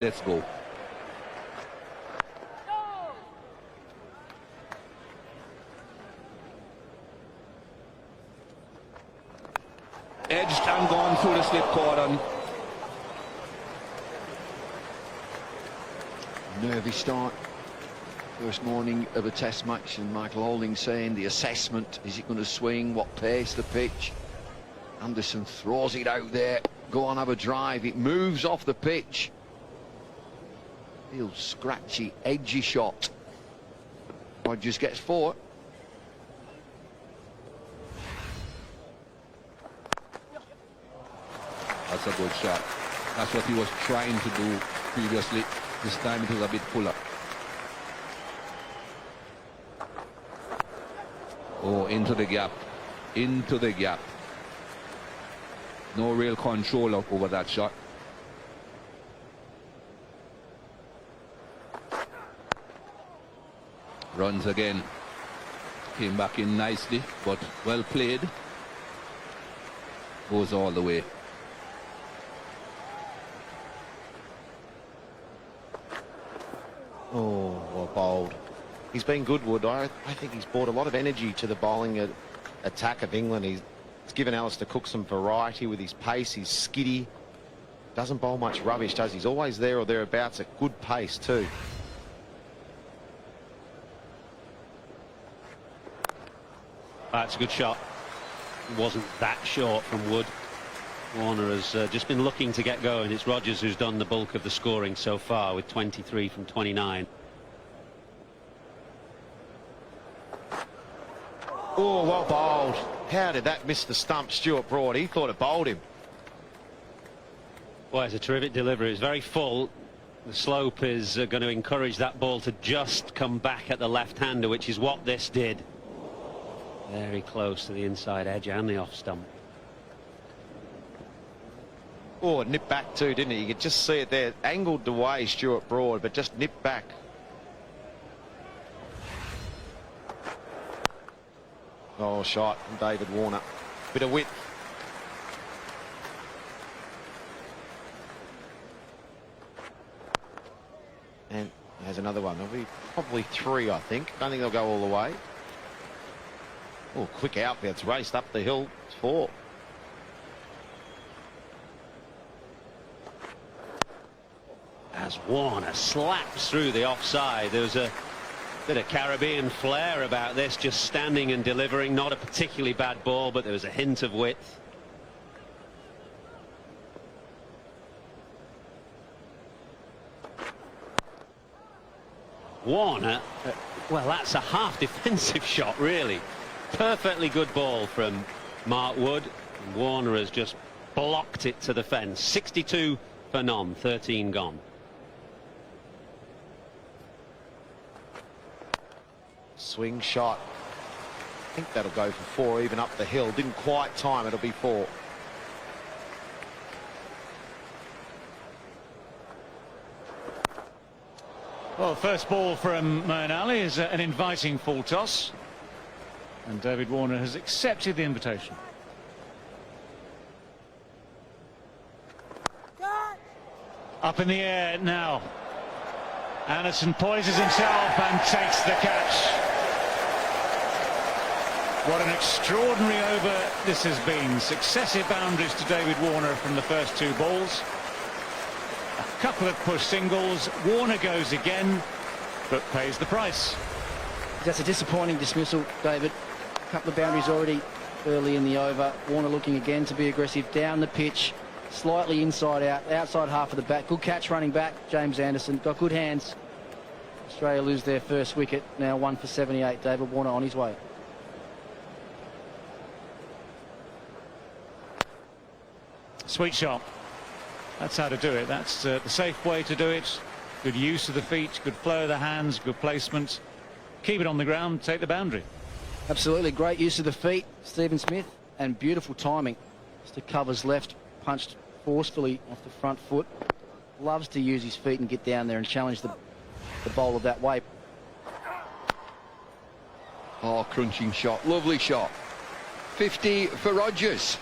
Let's go. Edged and gone through the slip cordon. Nervy start. First morning of a test match, and Michael Holding saying the assessment, is it going to swing, what pace the pitch? Anderson throws it out there, go on, have a drive, it moves off the pitch. Real scratchy, edgy shot. Rogers gets 4. That's a good shot. That's what he was trying to do previously. This time it was a bit fuller. Oh, into the gap. Into the gap. No real control over that shot. Runs again. Came back in nicely, but well played. Goes all the way. Oh, well bowled. He's been good, Wood. I think he's brought a lot of energy to the bowling attack of England. He's given Alistair Cook some variety with his pace. He's skiddy. Doesn't bowl much rubbish, does he? He's always there or thereabouts at good pace too. That's a good shot. It wasn't that short from Wood. Warner has just been looking to get going. It's Rogers who's done the bulk of the scoring so far with 23 from 29. Oh, well bowled. How did that miss the stump, Stuart Broad? He thought it bowled him. Well, it's a terrific delivery. It's very full. The slope is going to encourage that ball to just come back at the left-hander, which is what this did. Very close to the inside edge and the off stump. Oh, it nipped back too, didn't it? You could just see it there. Angled the way, Stuart Broad, but just nipped back. Oh, shot from David Warner. Bit of width. And there's another one. There'll be probably 3, I think. Don't think they'll go all the way. Oh, quick out. It's raced up the hill. It's 4. As Warner slaps through the offside, there was a bit of Caribbean flair about this, just standing and delivering. Not a particularly bad ball, but there was a hint of width. Warner, well, that's a half defensive shot, really. Perfectly good ball from Mark Wood. Warner has just blocked it to the fence. 62 for none, 13 gone. Swing shot. I think that'll go for 4, even up the hill. Didn't quite time. It'll be 4. Well, first ball from Moeen Ali is an inviting full toss, and David Warner has accepted the invitation. Up in the air now. Anderson poises himself and takes the catch. What an extraordinary over this has been. Successive boundaries to David Warner from the first 2 balls. A couple of push singles. Warner goes again, but pays the price. That's a disappointing dismissal, David. A couple of boundaries already early in the over. Warner looking again to be aggressive down the pitch, slightly inside out, outside half of the bat. Good catch running back, James Anderson. Got good hands. Australia lose their first wicket. Now 1 for 78. David Warner on his way. Sweet shot. That's how to do it. That's the safe way to do it. Good use of the feet, good flow of the hands, good placement. Keep it on the ground, take the boundary. Absolutely great use of the feet, Stephen Smith, and beautiful timing. Mr. Covers left, punched forcefully off the front foot. Loves to use his feet and get down there and challenge the bowler that way. Oh, crunching shot, lovely shot. 50 for Rogers.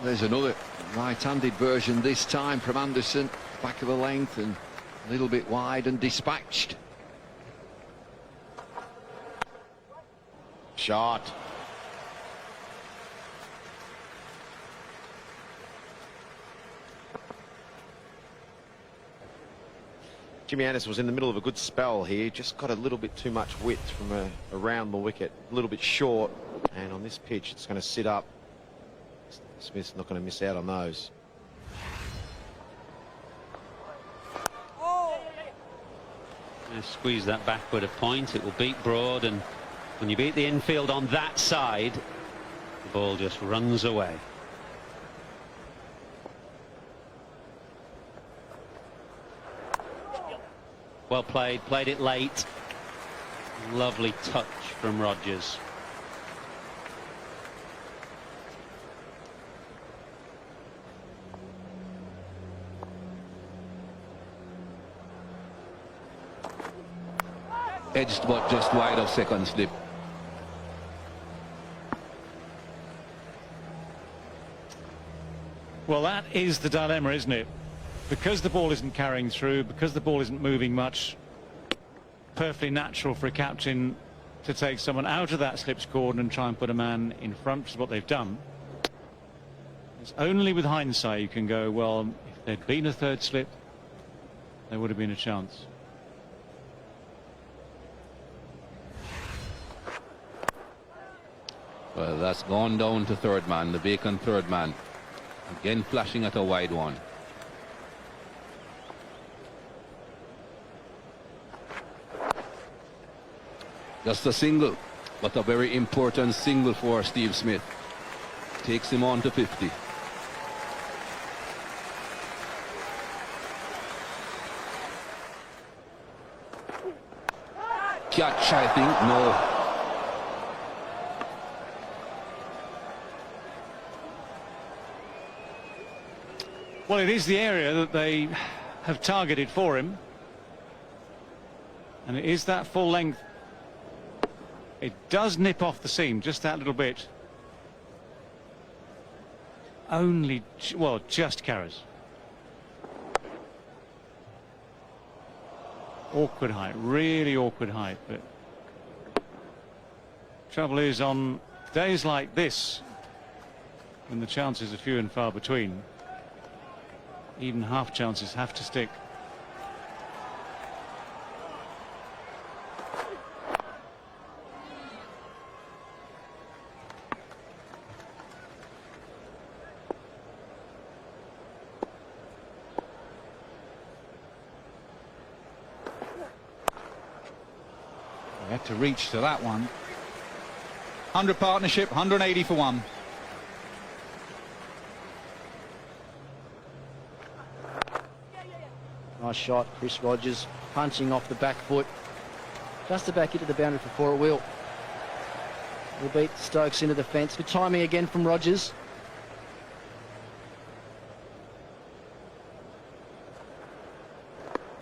There's another right-handed version this time from Anderson. Back of the length and a little bit wide and dispatched. Shot. Jimmy Anderson was in the middle of a good spell here, just got a little bit too much width from around the wicket, a little bit short, and on this pitch it's going to sit up. Smith's not going to miss out on those. Squeeze that backward a point, it will beat Broad, and when you beat the infield on that side, the ball just runs away. Well played, played it late. Lovely touch from Rogers. Edged but just wide of second slip. Well, that is the dilemma, isn't it? Because the ball isn't carrying through, because the ball isn't moving much, perfectly natural for a captain to take someone out of that slips cordon and try and put a man in front, which is what they've done. It's only with hindsight you can go, well, if there'd been a third slip, there would have been a chance. Well, that's gone down to third man, the vacant third man. Again flashing at a wide one. Just a single, but a very important single for Steve Smith. Takes him on to 50. Catch, I think, no. Well, it is the area that they have targeted for him. And it is that full length. It does nip off the seam just that little bit. Only, well, just carries. Awkward height, really awkward height. But trouble is, on days like this, when the chances are few and far between, even half chances have to stick. We had to reach to that one. 100 partnership, 180 for one. Nice shot, Chris Rogers punching off the back foot. Just about get to the boundary for 4 it will. Will beat Stokes into the fence. Good timing again from Rogers.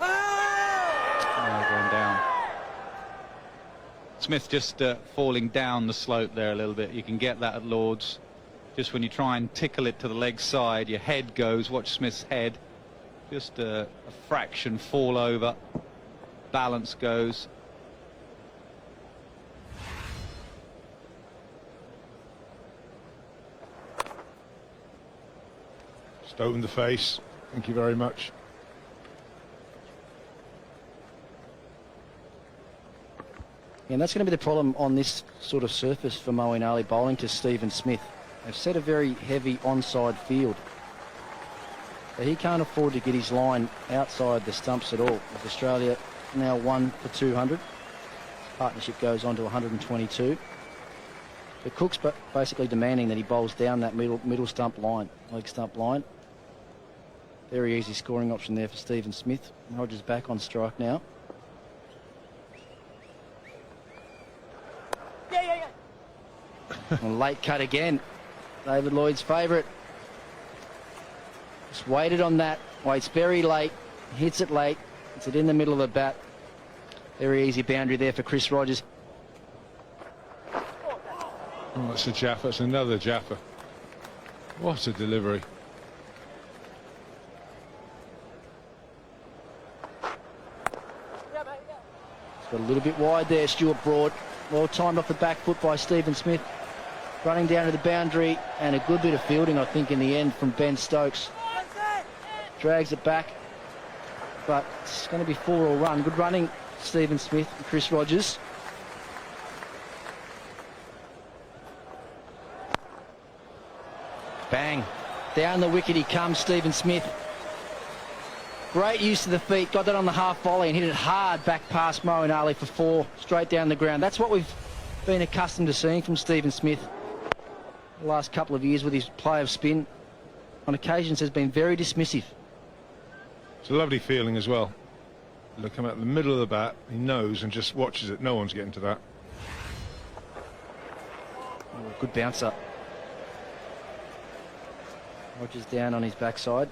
Going down. Smith just falling down the slope there a little bit. You can get that at Lord's. Just when you try and tickle it to the leg side, your head goes. Watch Smith's head. Just a fraction fall over. Balance goes. Stone in the face. Thank you very much. And that's going to be the problem on this sort of surface for Moeen Ali bowling to Stephen Smith. They've set a very heavy onside field. But he can't afford to get his line outside the stumps at all. With Australia now 1 for 200. Partnership goes on to 122. The Cook's basically demanding that he bowls down that middle stump line, leg stump line. Very easy scoring option there for Stephen Smith. Rogers back on strike now. And late cut again. David Lloyd's favourite. Just waited on that. Waits very late. Hits it late. Hits it in the middle of the bat. Very easy boundary there for Chris Rogers. Oh, it's a Jaffa. It's another Jaffa. What a delivery. Got a little bit wide there, Stuart Broad. Well timed off the back foot by Stephen Smith. Running down to the boundary, and a good bit of fielding, I think, in the end from Ben Stokes. Drags it back, but it's going to be 4-all run. Good running, Stephen Smith and Chris Rogers. Bang. Down the wicket he comes, Stephen Smith. Great use of the feet, got that on the half volley and hit it hard back past Moeen Ali for 4, straight down the ground. That's what we've been accustomed to seeing from Stephen Smith the last couple of years with his play of spin. On occasions has been very dismissive. It's a lovely feeling as well. He'll come out the middle of the bat, he knows and just watches it. No one's getting to that. Oh, good bouncer. Rogers down on his backside.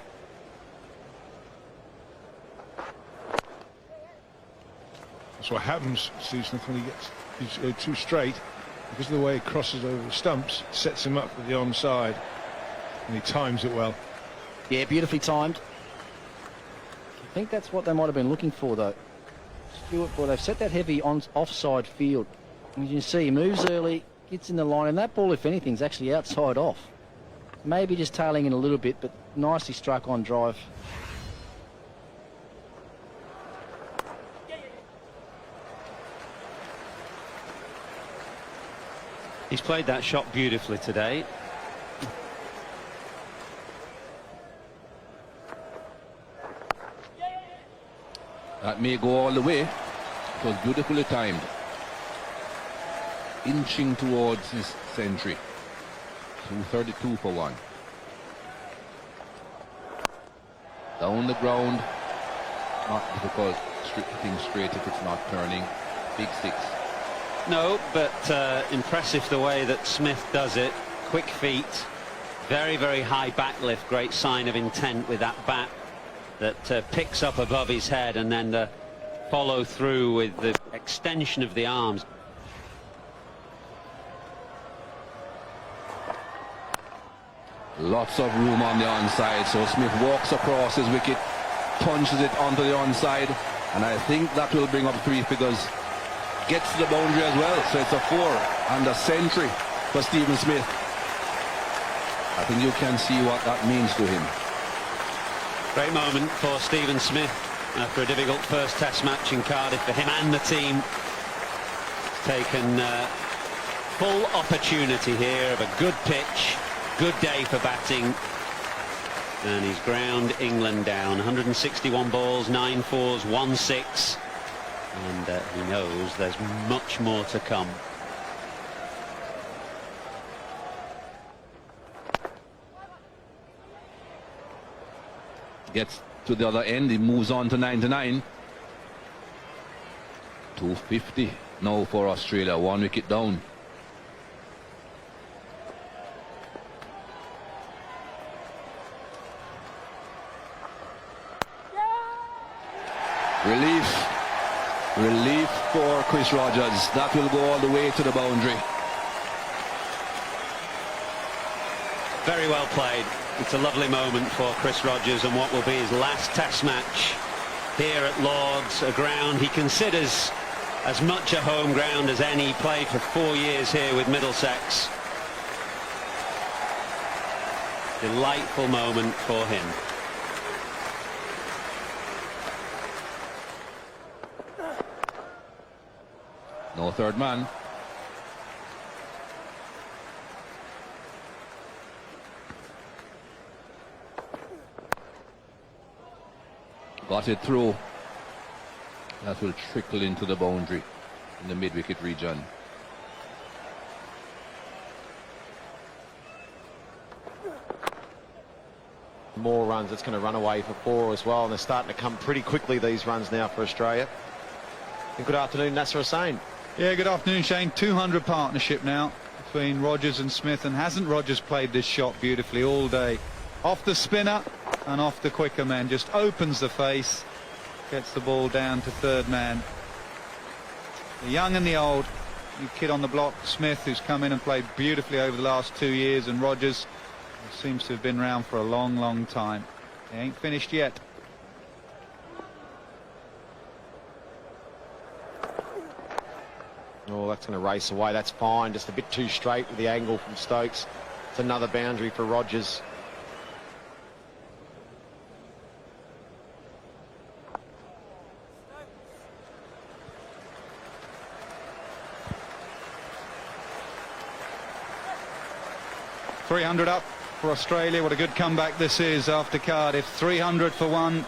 That's what happens, Steve Smith, when he gets too straight. Because of the way he crosses over the stumps, it sets him up for the onside. And he times it well. Yeah, beautifully timed. I think that's what they might have been looking for, though. Stuart, well, they've set that heavy offside field. And you can see he moves early, gets in the line, and that ball, if anything, is actually outside off. Maybe just tailing in a little bit, but nicely struck on drive. He's played that shot beautifully today. That may go all the way. It was beautifully timed. Inching towards his century. 232 for 1. Down the ground. Not difficult. Hitting straight if it's not turning. Big six. No, but impressive the way that Smith does it. Quick feet, very, very high back lift. Great sign of intent with that bat that picks up above his head, and then the follow through with the extension of the arms. Lots of room on the onside, so Smith walks across his wicket, punches it onto the onside, and I think that will bring up 3 figures. Gets to the boundary as well, so it's a 4 and a century for Stephen Smith. I think you can see what that means to him. Great moment for Stephen Smith after a difficult first test match in Cardiff for him and the team. Taken full opportunity here of a good pitch, good day for batting, and he's ground England down. 161 balls, 9 fours, 1 6. And he knows there's much more to come. Gets to the other end, he moves on to 99. 250 now for Australia, 1 wicket down. Relief for Chris Rogers. That will go all the way to the boundary. Very well played. It's a lovely moment for Chris Rogers and what will be his last test match here at Lord's, a ground he considers as much a home ground as any. Played for 4 years here with Middlesex. Delightful moment for him. No third man. Got it through. That will trickle into the boundary in the mid-wicket region. More runs, it's going to run away for 4 as well, and they're starting to come pretty quickly, these runs now for Australia. And good afternoon, Nasser Hussain. Yeah, good afternoon, Shane. 200 partnership now between Rogers and Smith, and hasn't Rogers played this shot beautifully all day? Off the spinner and off the quicker man, just opens the face, gets the ball down to third man. The young and the old, you kid on the block, Smith, who's come in and played beautifully over the last 2 years, and Rogers Seems to have been around for a long, long time. He ain't finished yet. Oh, that's going to race away. That's fine. Just a bit too straight with the angle from Stokes. It's another boundary for Rogers. $300 up for Australia. What a good comeback this is after Cardiff. 300 for one.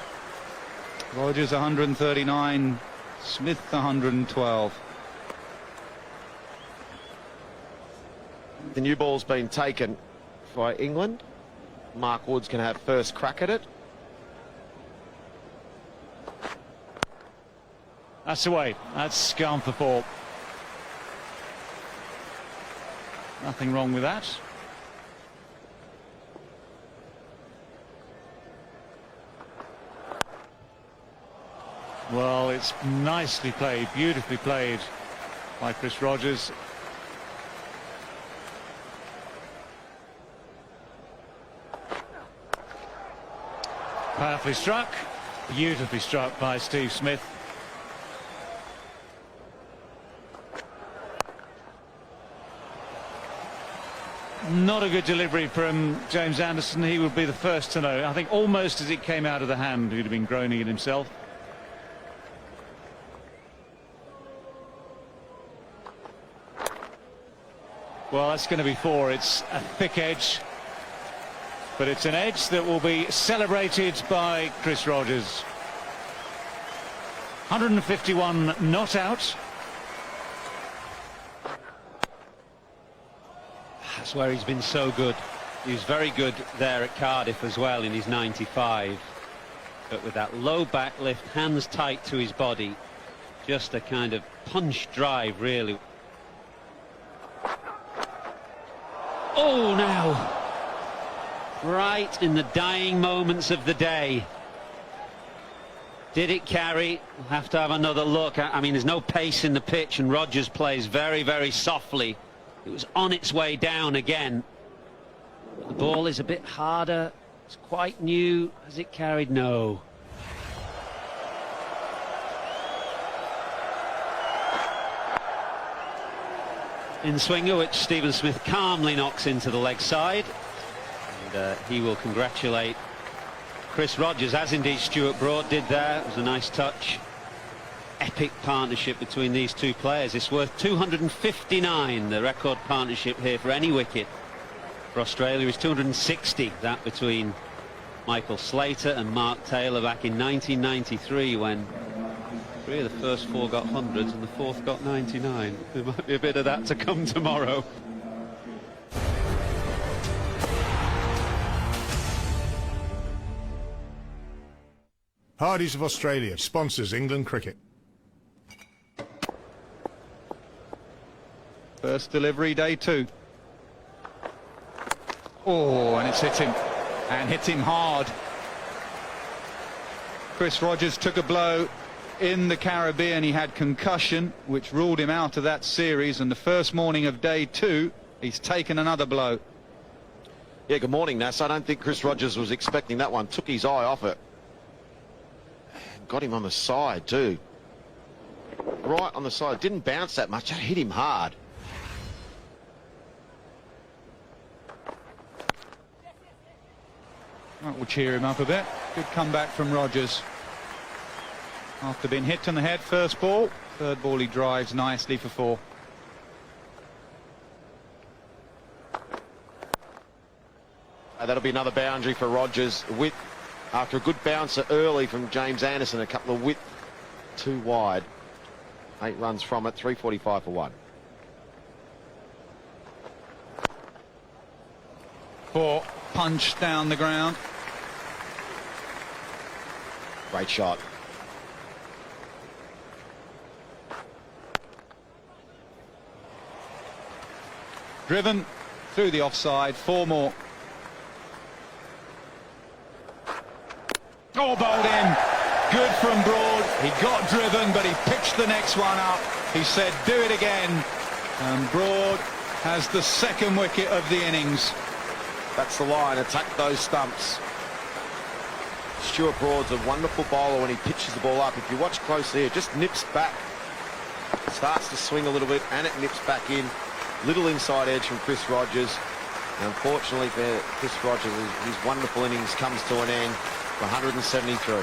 Rogers 139. Smith 112. The new ball's been taken by England. Mark Wood's going to have first crack at it. That's away. That's gone for four. Nothing wrong with that. Well, it's nicely played, beautifully played by Chris Rogers. Powerfully struck, beautifully struck by Steve Smith. Not a good delivery from James Anderson. He would be the first to know. I think almost as it came out of the hand, he'd have been groaning it himself. Well, that's going to be four. It's a thick edge, but it's an edge that will be celebrated by Chris Rogers. 151 not out. That's where he's been so good. He was very good there at Cardiff as well in his 95. But with that low back lift, hands tight to his body, just a kind of punch drive, really. Oh, now, right in the dying moments of the day. Did it carry? We'll have to have another look. I mean, there's no pace in the pitch, and Rogers plays very, very softly. It was on its way down again. The ball is a bit harder. It's quite new. Has it carried? No. In swinger, which Stephen Smith calmly knocks into the leg side. And he will congratulate Chris Rogers, as indeed Stuart Broad did there. It was a nice touch. Epic partnership between these two players. It's worth 259, the record partnership here for any wicket. For Australia is 260, that between Michael Slater and Mark Taylor back in 1993, when three of the first four got hundreds and the fourth got 99. There might be a bit of that to come tomorrow. Hardies of Australia sponsors England cricket. First delivery, day two. Oh, and it's hit him. And hit him hard. Chris Rogers took a blow in the Caribbean. He had concussion, which ruled him out of that series. And the first morning of day two, he's taken another blow. Yeah, good morning, Nass. I don't think Chris Rogers was expecting that one. Took his eye off it. Got him on the side, too. Right on the side. Didn't bounce that much. It hit him hard. That will cheer him up a bit. Good comeback from Rogers. After being hit on the head, first ball. Third ball he drives nicely for four. That'll be another boundary for Rogers. Width, after a good bouncer early from James Anderson, a couple of width too wide. 8 runs from it, 345 for one. Four, punch down the ground. Great shot. Driven through the offside, four more. Oh, bowled in. Good from Broad. He got driven, but he pitched the next one up. He said, do it again. And Broad has the second wicket of the innings. That's the line. Attack those stumps. Stuart Broad's a wonderful bowler when he pitches the ball up. If you watch closely, it just nips back. Starts to swing a little bit and it nips back in. Little inside edge from Chris Rogers. And unfortunately for Chris Rogers, his wonderful innings comes to an end for 173.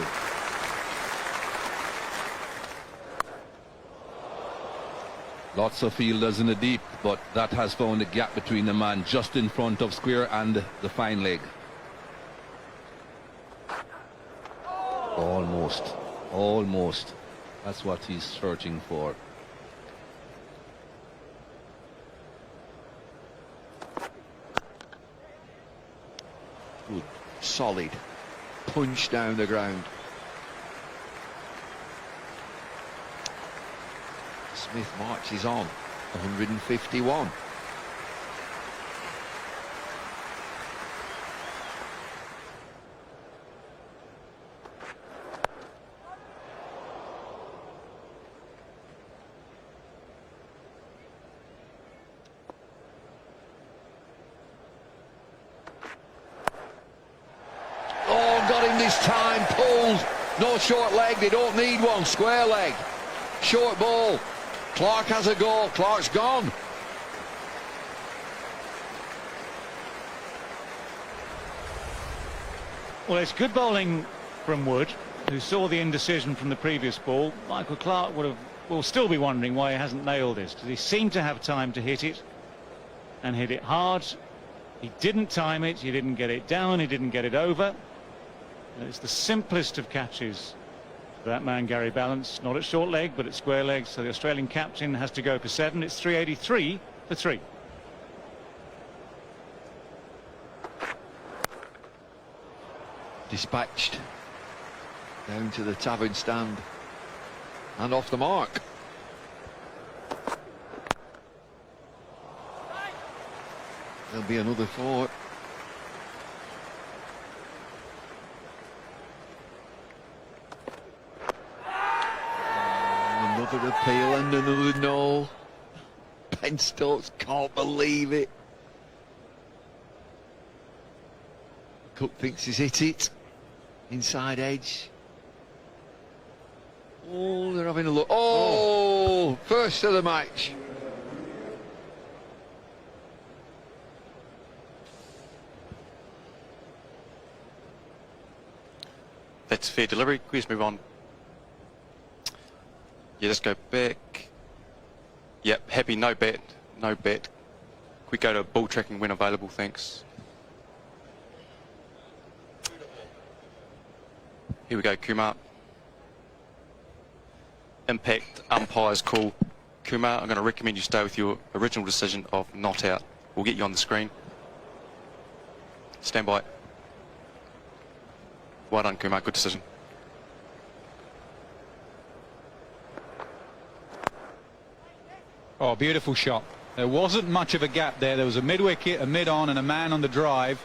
Lots of fielders in the deep, but that has found a gap between the man just in front of square and the fine leg. Almost. That's what he's searching for. Good, solid punch down the ground. Smith marches on, 151. Oh, got him this time, pulled. No short leg, they don't need one, square leg. Short ball. Clark has a goal. Clark's gone. Well, it's good bowling from Wood, who saw the indecision from the previous ball. Michael Clark will still be wondering why he hasn't nailed this, because he seemed to have time to hit it and hit it hard. He didn't time it, he didn't get it down, he didn't get it over. And it's the simplest of catches for that man, Gary Ballance. Not at short leg, but at square leg. So the Australian captain has to go for 7. It's 383 for 3. Dispatched down to the tavern stand and off the mark. There'll be another 4. Another appeal and another no. Ben Stokes can't believe it. Cook thinks he's hit it. Inside edge. Oh, they're having a look. Oh, first of the match. That's fair delivery. Please move on. Yeah, let's go back. Yep, happy, no bet. No bet. We go to ball tracking when available, thanks. Here we go, Kumar. Impact umpire's call. Kumar, I'm going to recommend you stay with your original decision of not out. We'll get you on the screen. Stand by. Well done, Kumar. Good decision. Oh, beautiful shot. There wasn't much of a gap there. There was a mid-wicket, a mid-on and a man on the drive.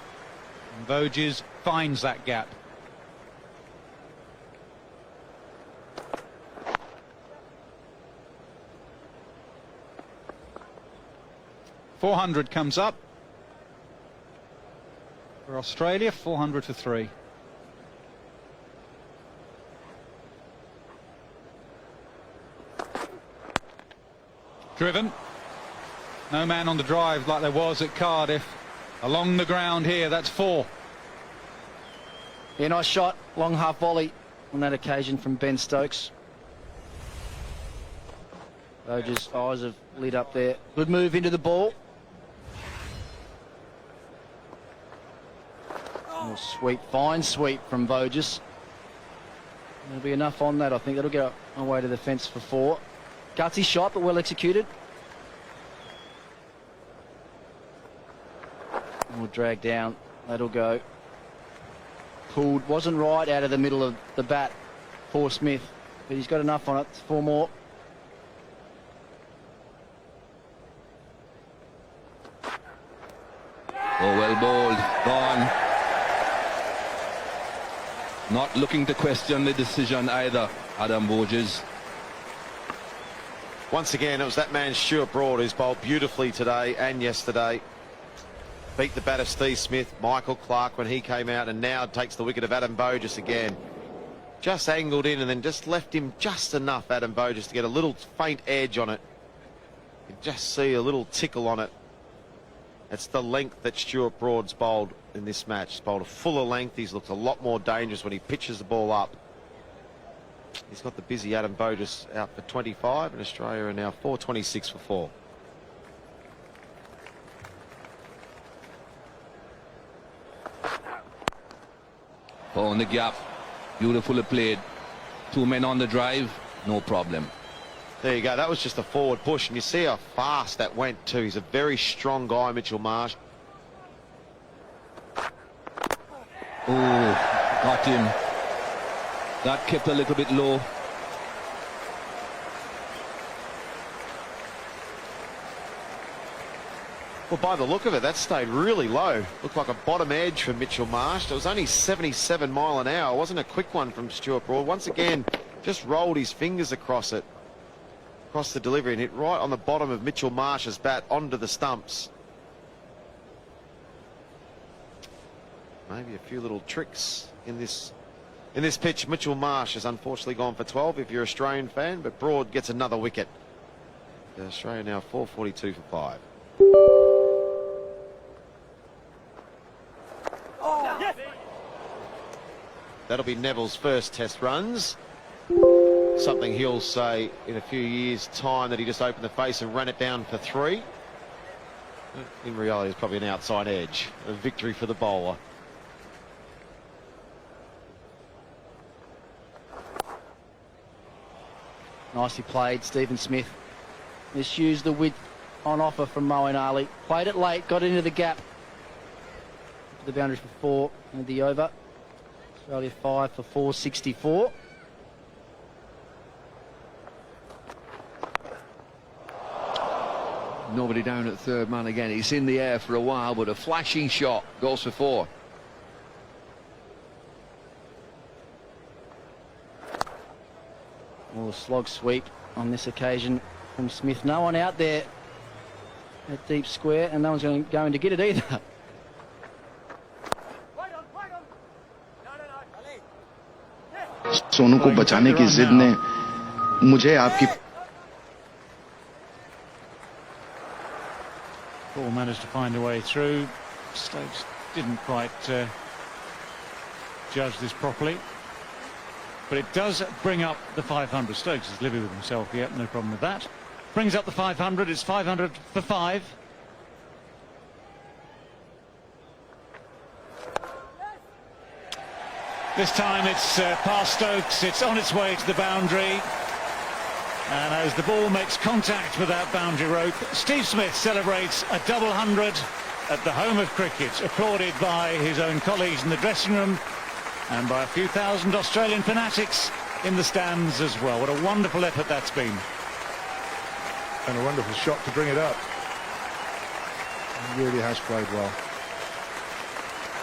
And Voges finds that gap. .400 comes up for Australia, 400 for 3. Driven. No man on the drive like there was at Cardiff. Along the ground here, that's 4. Yeah, nice shot. Long half volley on that occasion from Ben Stokes. Voges' eyes have lit up there. Good move into the ball. Oh, sweep, fine sweep from Voges. There'll be enough on that, I think. That'll get away to the fence for 4. Gutsy shot, but well executed. We'll drag down. That'll go. Pulled, wasn't right out of the middle of the bat for Smith, but he's got enough on it. 4 more. Oh, well bowled. Gone. Not looking to question the decision either, Adam Voges. Once again, it was that man Stuart Broad who's bowled beautifully today and yesterday. beat the bat of Steve Smith, Michael Clark when he came out, and now takes the wicket of Adam Bogus again. Just angled in and then just left him just enough, Adam Bogus, to get a little faint edge on it. You can just see a little tickle on it. It's the length that Stuart Broad's bowled in this match. He's bowled a fuller length. He's looked a lot more dangerous when he pitches the ball up. He's got the busy Adam Bogus out for 25, and Australia are now 426 for 4. Oh, in the gap. Beautifully played. 2 men on the drive. No problem. There you go. That was just a forward push, and you see how fast that went too. He's a very strong guy, Mitchell Marsh. Oh, got him. That kept a little bit low. Well, by the look of it, that stayed really low. Looked like a bottom edge for Mitchell Marsh. It was only 77 mile an hour. It wasn't a quick one from Stuart Broad. Once again, just rolled his fingers across it, across the delivery, and hit right on the bottom of Mitchell Marsh's bat onto the stumps. Maybe a few little tricks in this pitch. Mitchell Marsh has unfortunately gone for 12 if you're an Australian fan, but Broad gets another wicket. Australia now 442 for 5. That'll be Neville's first test runs. Something he'll say in a few years' time, that he just opened the face and ran it down for 3. In reality, it's probably an outside edge. A victory for the bowler. Nicely played, Stephen Smith. Misused the width on offer from Moeen Ali. Played it late, got into the gap. The boundary for 4 and the over. Australia 5 for 464. Nobody down at third man again. It's in the air for a while, but a flashing shot goes for 4. Well, a slog sweep on this occasion from Smith. No one out there at deep square, and no one's going to get it either. Sonu को बचाने की जिद ने मुझे आपकी Ball managed to find a way through. Stokes didn't quite judge this properly, but it does bring up the 500. Stokes is living with himself here, no problem with that. Brings up the 500. It's 500 for 5. This time it's past Stokes. It's on its way to the boundary. And as the ball makes contact with that boundary rope, Steve Smith celebrates a double 100 at the home of cricket, applauded by his own colleagues in the dressing room and by a few thousand Australian fanatics in the stands as well. What a wonderful effort that's been. And a wonderful shot to bring it up. He really has played well.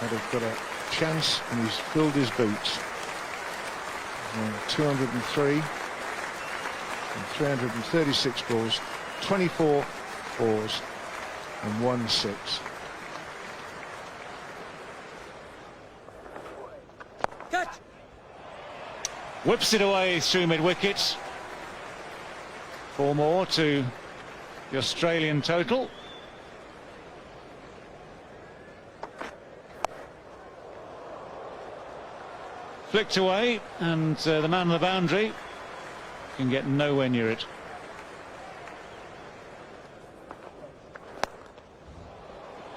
Had got a chance, and he's filled his boots. 203 and 336 balls, 24 fours and 1 6. Whips it away through mid-wicket. 4 more to the Australian total. Flicked away, and the man on the boundary can get nowhere near it.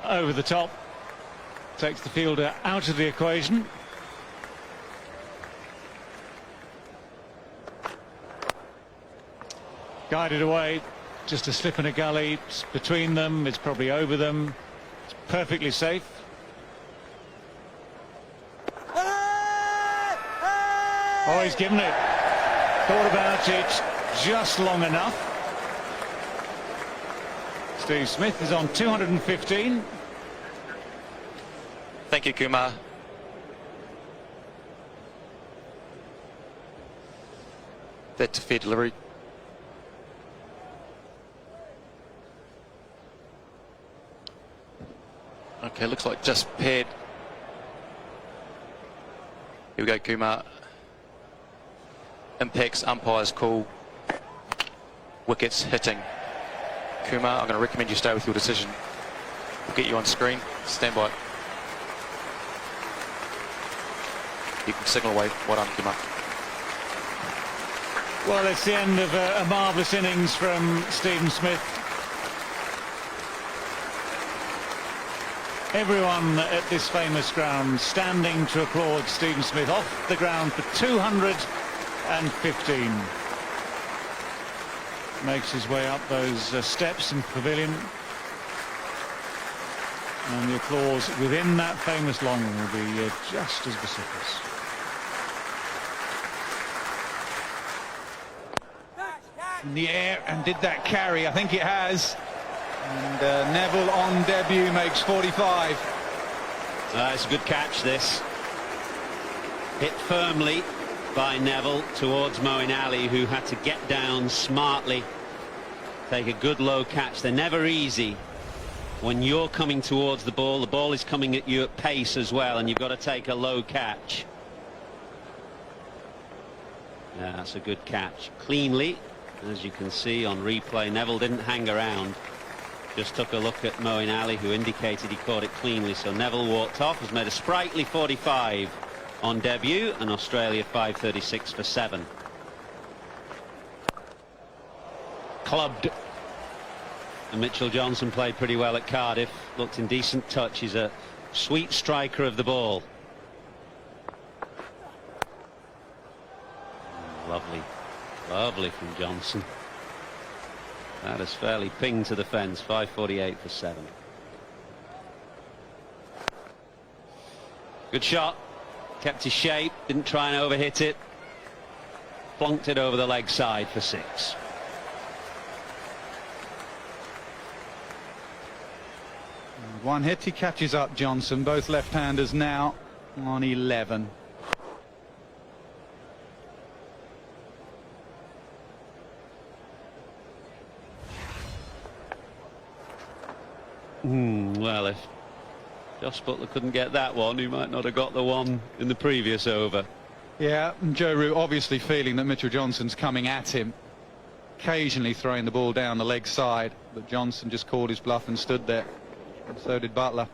Over the top, takes the fielder out of the equation. Guided away, just a slip in a gully. It's between them, it's probably over them. It's perfectly safe. Oh, he's given it. Thought about it just long enough. Steve Smith is on 215. Thank you, Kumar. That's a fair delivery. Okay, looks like just paired. Here we go, Kumar. Impacts, umpire's call. Wickets hitting. Kumar, I'm going to recommend you stay with your decision. We'll get you on screen. Stand by. You can signal away. Well done, Kumar. Well, it's the end of a marvellous innings from Stephen Smith. Everyone at this famous ground standing to applaud Stephen Smith off the ground for 215. Makes his way up those steps in the pavilion. And the applause within that famous long will be just as vociferous. In the air, and did that carry? I think it has. And Neville on debut makes 45. It's a good catch, this. Hit firmly by Neville towards Moeen Ali, who had to get down smartly, take a good low catch. They're never easy. When you're coming towards the ball is coming at you at pace as well, and you've got to take a low catch. Yeah, that's a good catch. Cleanly, as you can see on replay, Neville didn't hang around. Just took a look at Moeen Ali, who indicated he caught it cleanly. So Neville walked off, has made a sprightly 45 on debut, and Australia 536 for 7. Clubbed. And Mitchell Johnson played pretty well at Cardiff, looked in decent touch. He's a sweet striker of the ball. Lovely, lovely from Johnson. That is fairly pinged to the fence. 548 for 7. Good shot. Kept his shape. Didn't try and overhit it. Plonked it over the leg side for 6. One hit, he catches up Johnson. Both left-handers now on 11. Well, if Josh Butler couldn't get that one, he might not have got the one in the previous over. Yeah, and Joe Root obviously feeling that Mitchell Johnson's coming at him, occasionally throwing the ball down the leg side, but Johnson just called his bluff and stood there, and so did Butler.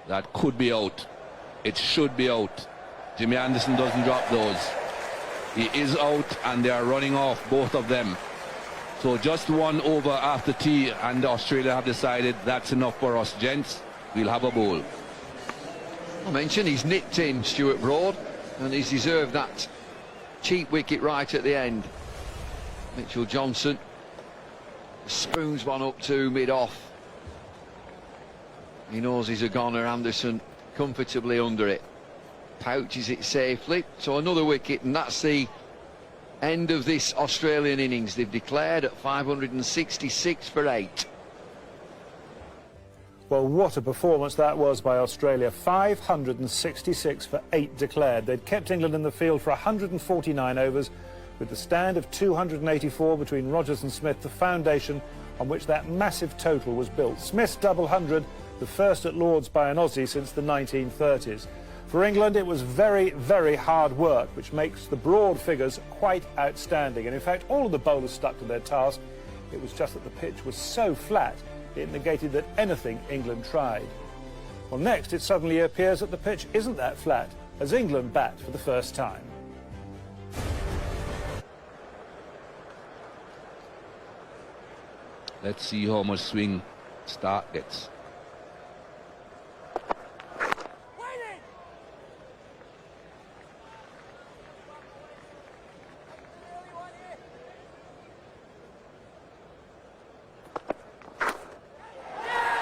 That could be out. It should be out. Jimmy Anderson doesn't drop those. He is out, and they are running off, both of them. So just one over after tea, and Australia have decided that's enough for us, gents. We'll have a bowl. I mentioned he's nipped in Stuart Broad, and he's deserved that cheap wicket right at the end. Mitchell Johnson spoons one up to mid-off. He knows he's a goner. Anderson comfortably under it. Pouches it safely. So another wicket, and that's the end of this Australian innings. They've declared at 566 for 8. Well, what a performance that was by Australia. 566 for 8 declared. They'd kept England in the field for 149 overs, with the stand of 284 between Rogers and Smith, the foundation on which that massive total was built. Smith's double 100, the first at Lord's by an Aussie since the 1930s. For England, it was very, very hard work, which makes the Broad figures quite outstanding. And in fact, all of the bowlers stuck to their task. It was just that the pitch was so flat, it negated that anything England tried. Well, next, it suddenly appears that the pitch isn't that flat, as England bat for the first time. Let's see how much swing Stark gets.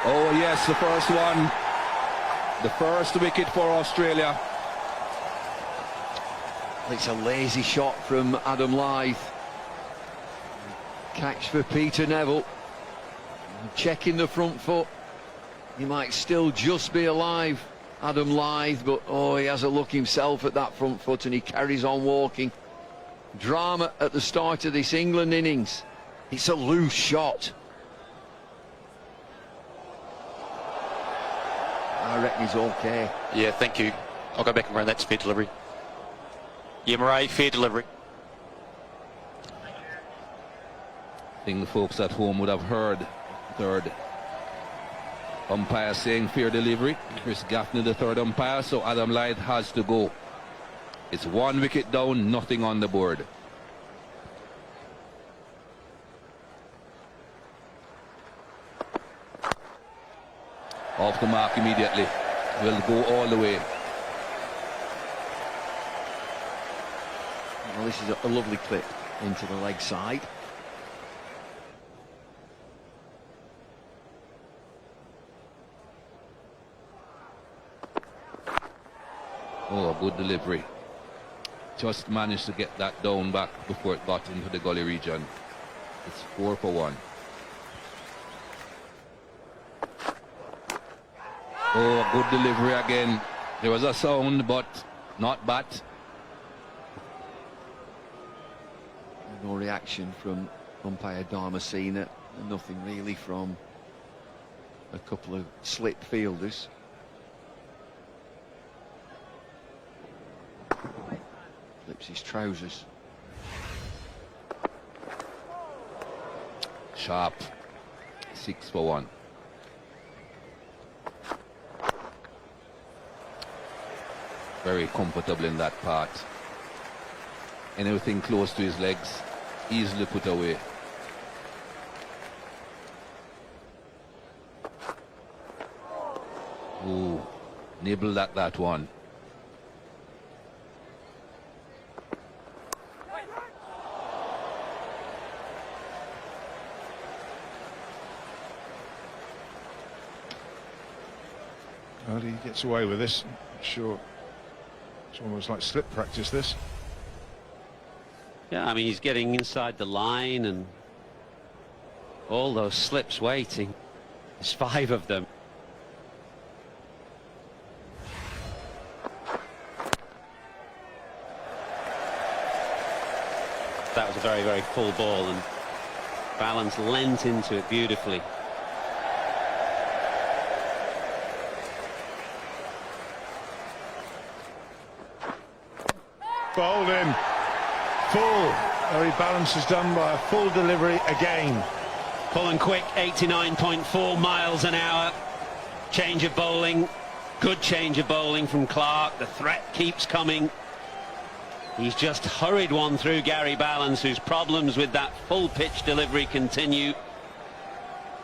Oh yes, the first one. The first wicket for Australia. It's a lazy shot from Adam Lyth. Catch for Peter Neville. Checking the front foot. He might still just be alive, Adam Lyth, but oh, he has a look himself at that front foot, and he carries on walking. Drama at the start of this England innings. It's a loose shot. I reckon he's okay. Yeah, thank you. I'll go back and run that to fair delivery. Yeah, Murray, fair delivery. I think the folks at home would have heard third umpire saying fair delivery. Chris Gaffney, the third umpire, so Adam Lyth has to go. It's 1 wicket down, nothing on the board. Off the mark immediately. Will go all the way. Well, this is a lovely clip into the leg side. Oh, good delivery. Just managed to get that down back before it got into the gully region. It's 4 for 1. Oh, good delivery again. There was a sound, but not bat. No reaction from umpire Damascena. Nothing really from a couple of slip fielders. Flips his trousers. Sharp. 6 for 1. Very comfortable in that part. Anything close to his legs, easily put away. Ooh, nibbled at that one. Well, he gets away with this. Sure. It's almost like slip practice, this. Yeah, I mean, he's getting inside the line and all those slips waiting. There's 5 of them. That was a very, very full ball, and Balance lent into it beautifully. Bowled in. Full. Very Balance is done by a full delivery again. Pulling quick, 89.4 miles an hour. Change of bowling. Good change of bowling from Clark. The threat keeps coming. He's just hurried one through Gary Balance, whose problems with that full pitch delivery continue.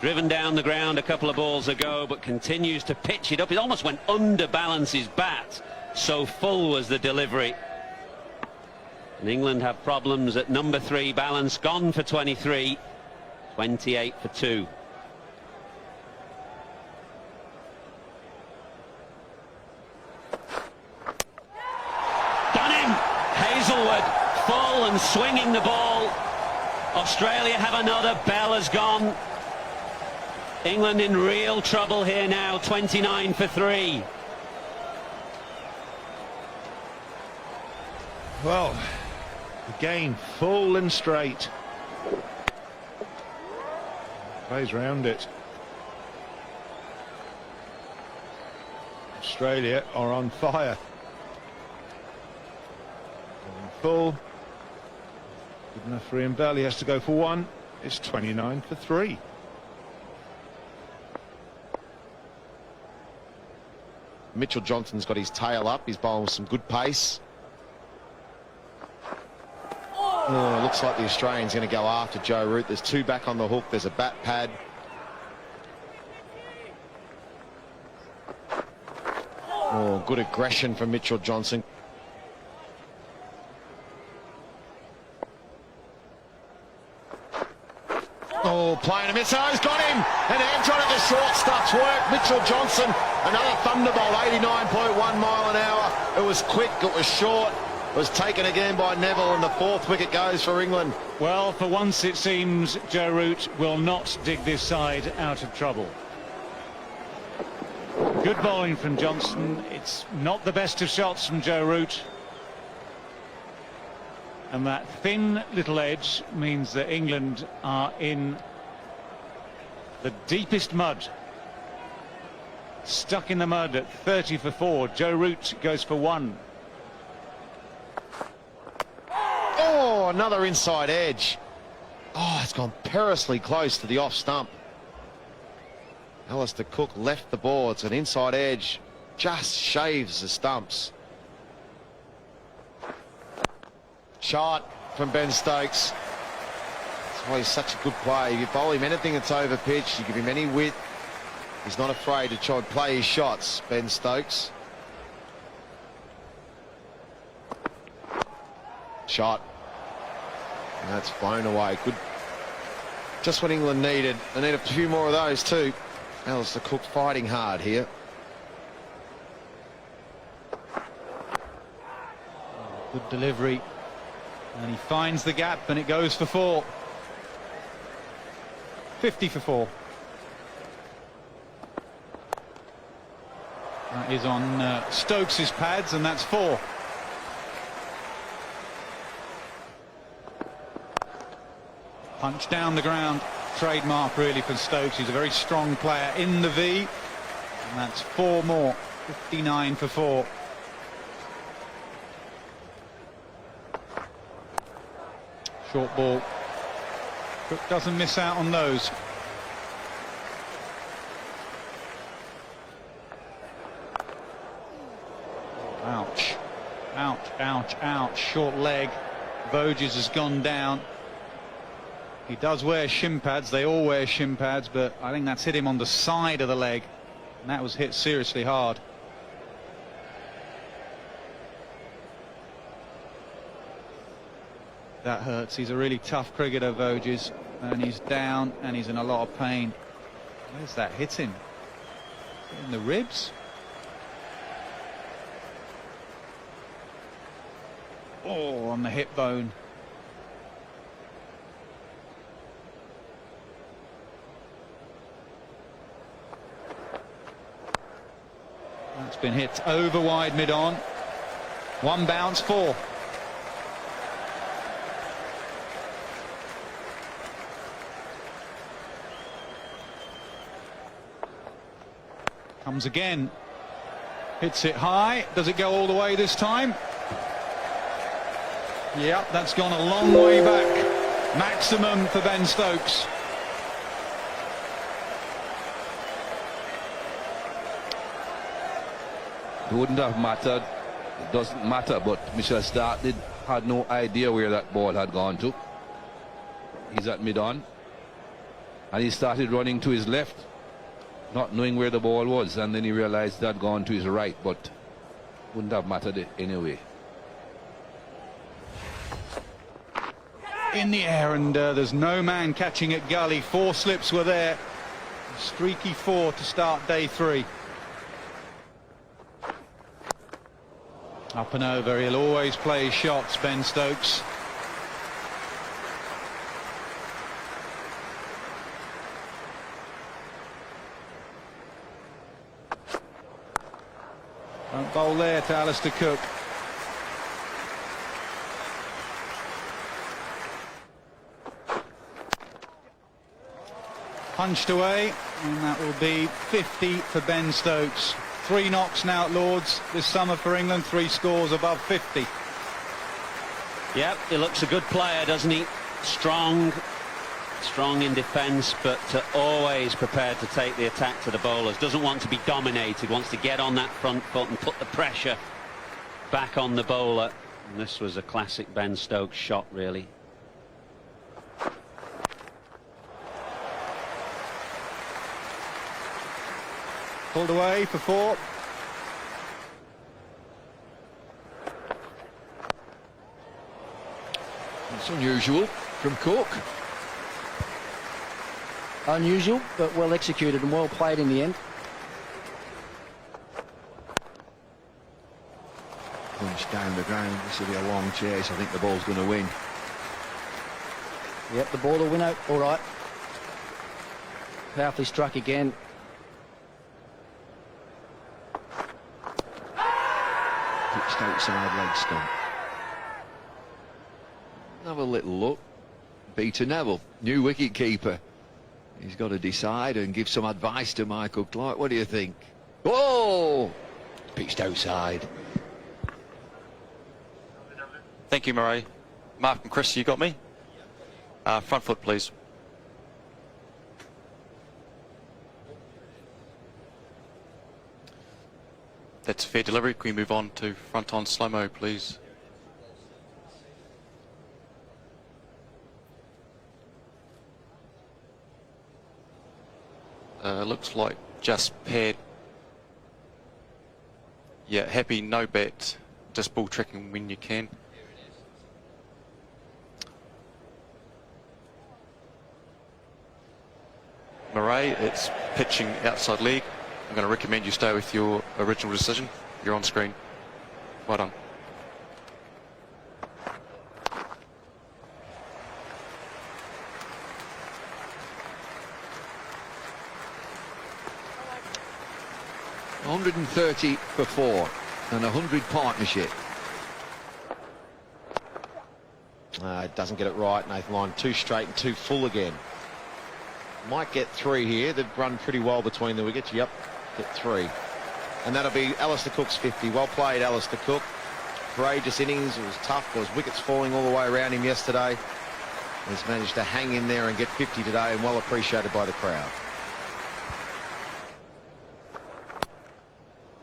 Driven down the ground a couple of balls ago, but continues to pitch it up. It almost went under Balance's bat. So full was the delivery. And England have problems at number 3. Balance gone for 23. 28 for 2. Done him! Hazelwood full and swinging the ball. Australia have another. Bell has gone. England in real trouble here now. 29 for 3. Well, again, full and straight. Plays round it. Australia are on fire. Going full. Good enough for Ian Bell. He has to go for 1. It's 29 for 3. Mitchell Johnson's got his tail up. He's bowling with some good pace. Oh, looks like the Australian's going to go after Joe Root. There's 2 back on the hook. There's a bat pad. Oh, good aggression from Mitchell Johnson. Oh, playing a miss. Oh, he's got him. And Andron at the short stuff's work. Mitchell Johnson, another thunderbolt, 89.1 mile an hour. It was quick, it was short. Was taken again by Neville, and the 4th wicket goes for England. Well, for once it seems Joe Root will not dig this side out of trouble. Good bowling from Johnson. It's not the best of shots from Joe Root. And that thin little edge means that England are in the deepest mud. Stuck in the mud at 30 for 4. Joe Root goes for 1. Oh, another inside edge. Oh, it's gone perilously close to the off stump. Alistair Cook left the boards, an inside edge just shaves the stumps. Shot from Ben Stokes. That's why he's such a good player. You bowl him anything that's over pitch, you give him any width. He's not afraid to try and play his shots, Ben Stokes. Shot. And that's blown away. Good. Just what England needed. They need a few more of those too. Alistair Cook fighting hard here. Good delivery. And he finds the gap and it goes for 4. 50 for 4. That is on Stokes' pads, and that's 4. Punch down the ground. Trademark really for Stokes. He's a very strong player in the V. And that's 4 more. 59 for 4. Short ball. Cook doesn't miss out on those. Ouch. Ouch, ouch, ouch. Short leg. Voges has gone down. He does wear shin pads. They all wear shin pads, but I think that's hit him on the side of the leg. And that was hit seriously hard. That hurts. He's a really tough cricketer, Voges, and he's down and he's in a lot of pain. Where's that hit him? In the ribs? Oh, on the hip bone. That's been hit over wide mid-on. 1 bounce, 4. Comes again. Hits it high. Does it go all the way this time? Yep, that's gone a long way back. Maximum for Ben Stokes. It wouldn't have mattered. It doesn't matter, but Mitchell Starc had no idea where that ball had gone to. He's at mid-on. And he started running to his left, not knowing where the ball was, and then he realized that had gone to his right, but wouldn't have mattered anyway. In the air, and there's no man catching at gully. 4 slips were there. A streaky 4 to start day 3. Up and over, he'll always play his shots, Ben Stokes. Don't bowl there to Alistair Cook. Punched away, and that will be 50 for Ben Stokes. 3 knocks now at Lords this summer for England, 3 scores above 50. Yep, he looks a good player, doesn't he? Strong in defence, but always prepared to take the attack to the bowlers. Doesn't want to be dominated, wants to get on that front foot and put the pressure back on the bowler. And this was a classic Ben Stokes shot, really. Pulled away for 4. It's unusual from Cook. Unusual, but well executed and well played in the end. Punch down the ground. This will be a long chase. I think the ball's going to win. Yep, the ball will win out. All right. Powerfully struck again. Pitched outside leg stump. have a little look. Peter Neville, new wicket keeper. He's got to decide and give some advice to Michael Clarke. What do you think? Oh! Pitched outside. Thank you, Murray. Mark and Chris, you got me? Front foot, please. That's fair delivery. Can we move on to front on slow-mo, please? Looks like just paired. Yeah, happy, no bet. Just ball tricking when you can. Murray, it's pitching outside leg. I'm going to recommend you stay with your original decision. You're on screen. Well done. $130 for 4 and 100 partnership. It doesn't get it right, Nathan Lyon. 2 straight and 2 full again. Might get 3 here. They've run pretty well between the wickets. Yep, get 3. And that'll be Alistair Cook's 50. Well played, Alistair Cook. Courageous innings. It was tough. There was wickets falling all the way around him yesterday. He's managed to hang in there and get 50 today, and well appreciated by the crowd.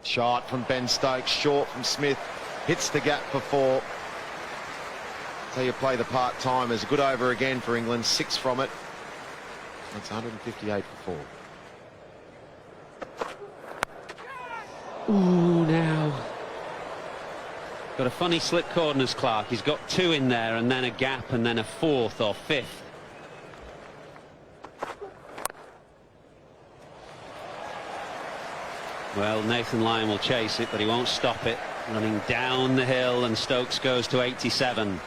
Shot from Ben Stokes, short from Smith, hits the gap for 4. So you play the part-timers. A good over again for England, 6 from it. That's 158 for 4. Ooh, now. Got a funny slip corners, Clarke. He's got 2 in there and then a gap and then a 4th or 5th. Well, Nathan Lyon will chase it, but he won't stop it. Running down the hill, and Stokes goes to 87.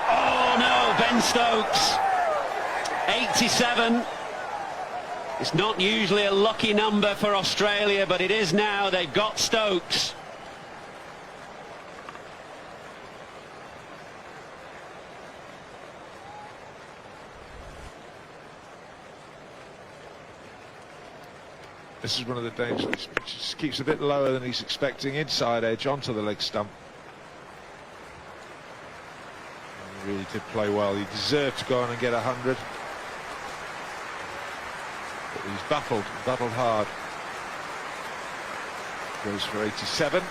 Oh, no, Ben Stokes. 87. It's not usually a lucky number for Australia, but it is now. They've got Stokes. This is one of the days where he just keeps a bit lower than he's expecting, inside edge onto the leg stump. And he really did play well. He deserved to go on and get 100. But he's battled hard. Goes for 87.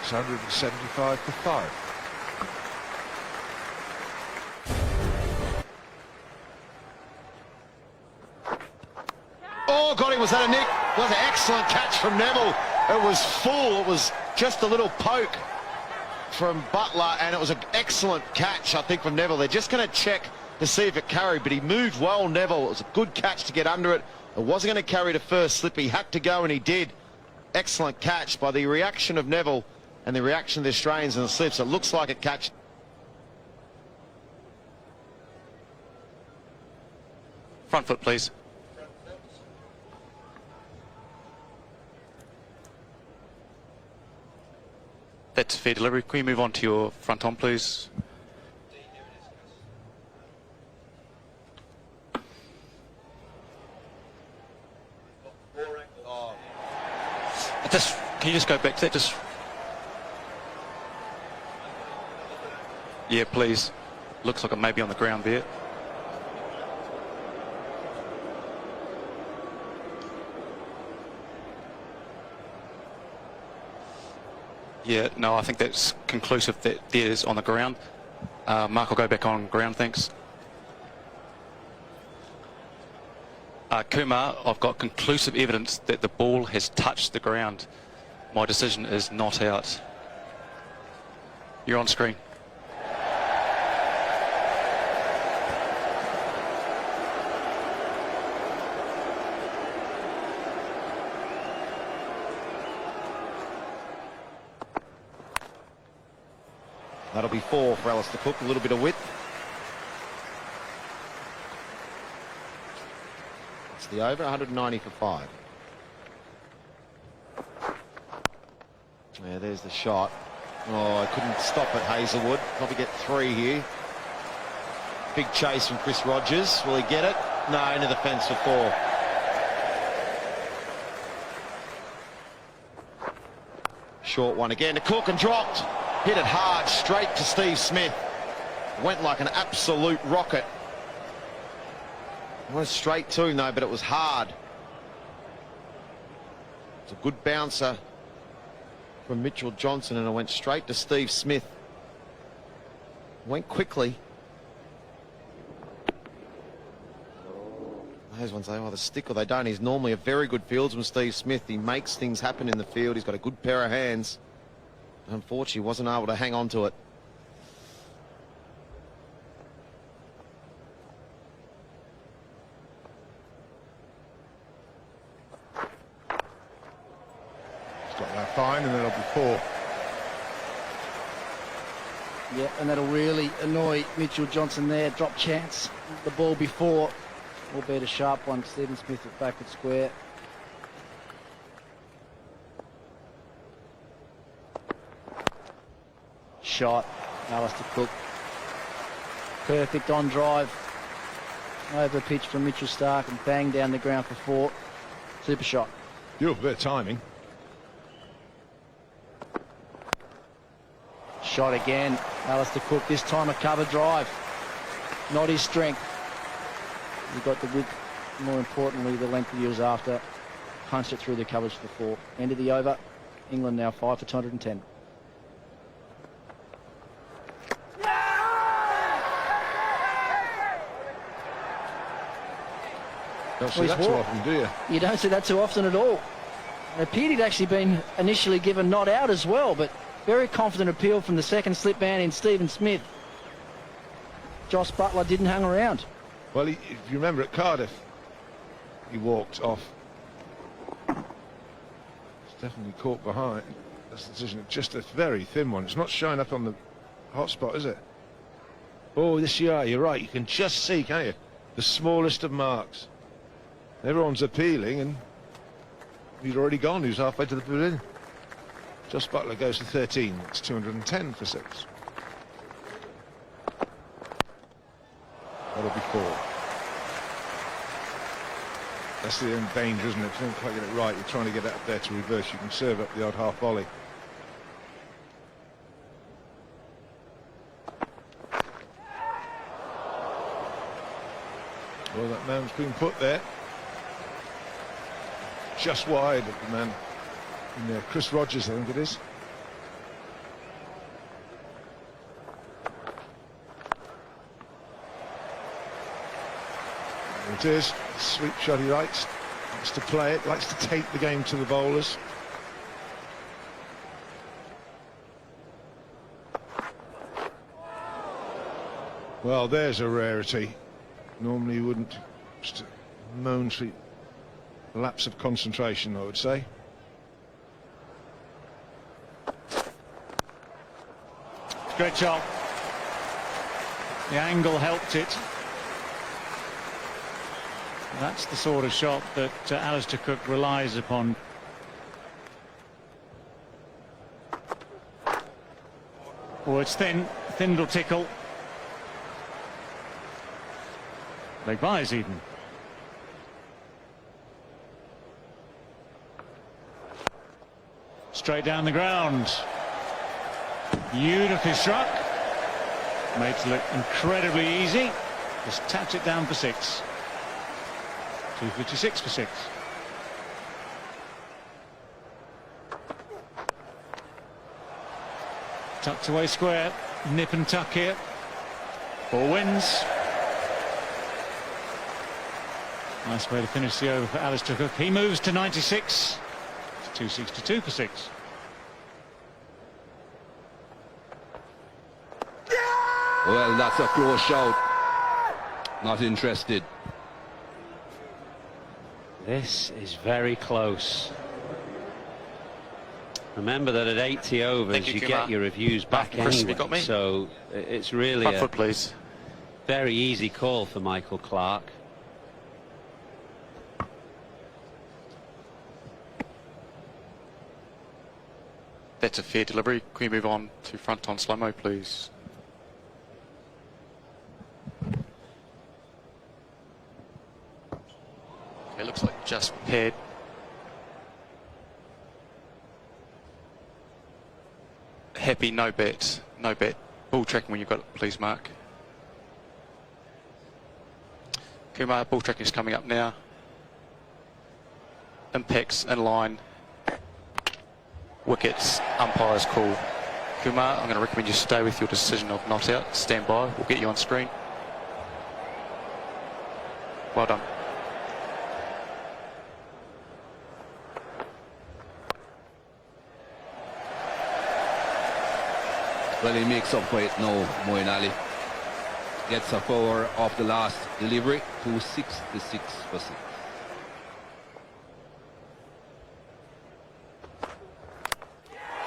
It's 175 for 5. Oh, got him. Was that a nick? Was an excellent catch from Neville. It was full. It was just a little poke from Butler, and it was an excellent catch, I think, from Neville. They're just going to check to see if it carried, but he moved well, Neville. It was a good catch to get under it. It wasn't going to carry to first slip. He had to go, and he did. Excellent catch. By the reaction of Neville and the reaction of the Australians and the slips, it looks like a catch. Front foot, please. That's fair delivery. Can we move on to your front on, please? Can you just go back to that? Just. Yeah, please. Looks like it may be on the ground there. Yeah, no, I think that's conclusive that there's on the ground. Mark, I'll go back on ground, thanks. Kumar, I've got conclusive evidence that the ball has touched the ground. My decision is not out. You're on screen. That'll be 4 for Alistair Cook, a little bit of width. It's the over, 190 for 5. Yeah, there's the shot. Oh, I couldn't stop at Hazelwood. Probably get 3 here. Big chase from Chris Rogers. Will he get it? No, into the fence for 4. Short one again to Cook and dropped. Hit it hard, straight to Steve Smith. Went like an absolute rocket. Went straight to him though, but it was hard. It's a good bouncer from Mitchell Johnson, and it went straight to Steve Smith. Went quickly. Those ones, they either stick or they don't. He's normally a very good fieldsman, Steve Smith. He makes things happen in the field. He's got a good pair of hands. Unfortunately, wasn't able to hang on to it. He's got that fine, and that'll be 4. Yeah, and that'll really annoy Mitchell Johnson there. Drop chance. The ball before. Albeit a sharp one. Stephen Smith at backward square. Shot. Alistair Cook. Perfect on drive. Over pitch from Mitchell Starc and bang down the ground for 4. Super shot. Beautiful bit of timing. Shot again. Alistair Cook, this time a cover drive. Not his strength. He got the width, more importantly, the length that he was after. Punched it through the covers for 4. End of the over. England now 5 for 210. Don't see that too often, do you? You don't see that too often at all. It appeared he'd actually been initially given not out as well, but very confident appeal from the second slip man in Stephen Smith. Josh Butler didn't hang around. Well, if you remember at Cardiff, he walked off. It's definitely caught behind. That's the decision. Just a very thin one. It's not showing up on the hot spot, is it? Oh, this year, you're right. You can just see, can't you? The smallest of marks. Everyone's appealing, and he's already gone. He's halfway to the pavilion. Josh Butler goes to 13. It's 210 for 6. That'll be 4. That's the end danger, isn't it? If you don't quite get it right, you're trying to get it up there to reverse. You can serve up the odd half volley. Well, that man's been put there. Just wide of the man in there. Chris Rogers, I think it is. There it is. Sweep shot he likes to play it, likes to take the game to the bowlers. Well, there's a rarity. Normally you wouldn't. Just a momentary lapse of concentration, I would say. Great shot. The angle helped it. That's the sort of shot that Alistair Cook relies upon. Oh, it's thin. Thin little tickle. Leg byes even. Straight down the ground. Beautifully struck. Made to look incredibly easy. Just tapped it down for 6. 256 for 6. Tucked away square. Nip and tuck here. 4 wins. Nice way to finish the over for Alistair Cook. He moves to 96. It's 262 for 6. Well, that's a close shout. Not interested. This is very close. Remember that at 80 overs you get your reviews back anyway, so it's really Front foot, please. Very easy call for Michael Clarke. That's a fair delivery. Can we move on to front on slow-mo, please? Okay, looks like just paired. Happy, no bet. No bet. Ball tracking when you've got it, please, Mark. Kumar, ball tracking is coming up now. Impacts in line. Wickets, umpire's call. Kumar, I'm going to recommend you stay with your decision of not out. Stand by, we'll get you on screen. Well done. Well, he makes up for it now, Moeen Ali. Gets a 4 off the last delivery, 266 for 6.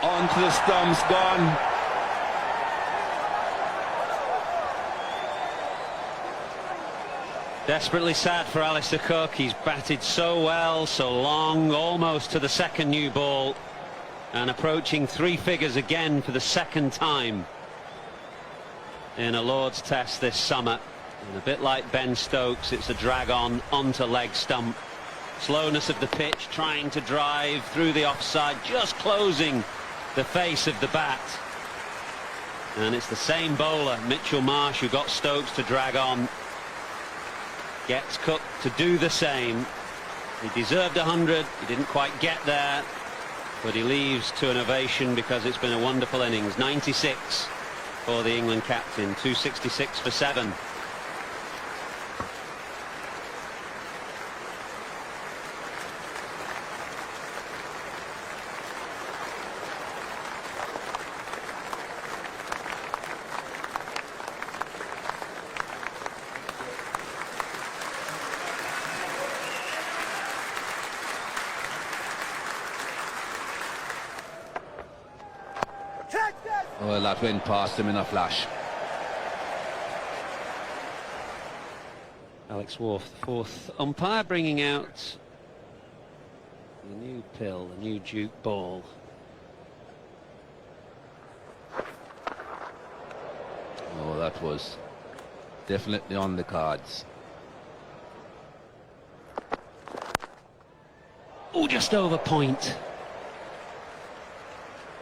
On to the stumps, gone. Desperately sad for Alistair Cook. He's batted so well, so long, almost to the second new ball, and approaching 3 figures again for the second time in a Lord's Test this summer. And a bit like Ben Stokes, it's a drag on onto leg stump. Slowness of the pitch, trying to drive through the offside, just closing the face of the bat. And it's the same bowler, Mitchell Marsh, who got Stokes to drag on. Gets Cook to do the same. He deserved 100, he didn't quite get there, but he leaves to an ovation because it's been a wonderful innings. 96 for the England captain, 266 for 7. Well, that went past him in a flash. Alex Wharf, the fourth umpire, bringing out the new pill, the new Duke ball. Oh, that was definitely on the cards. Oh, just over point.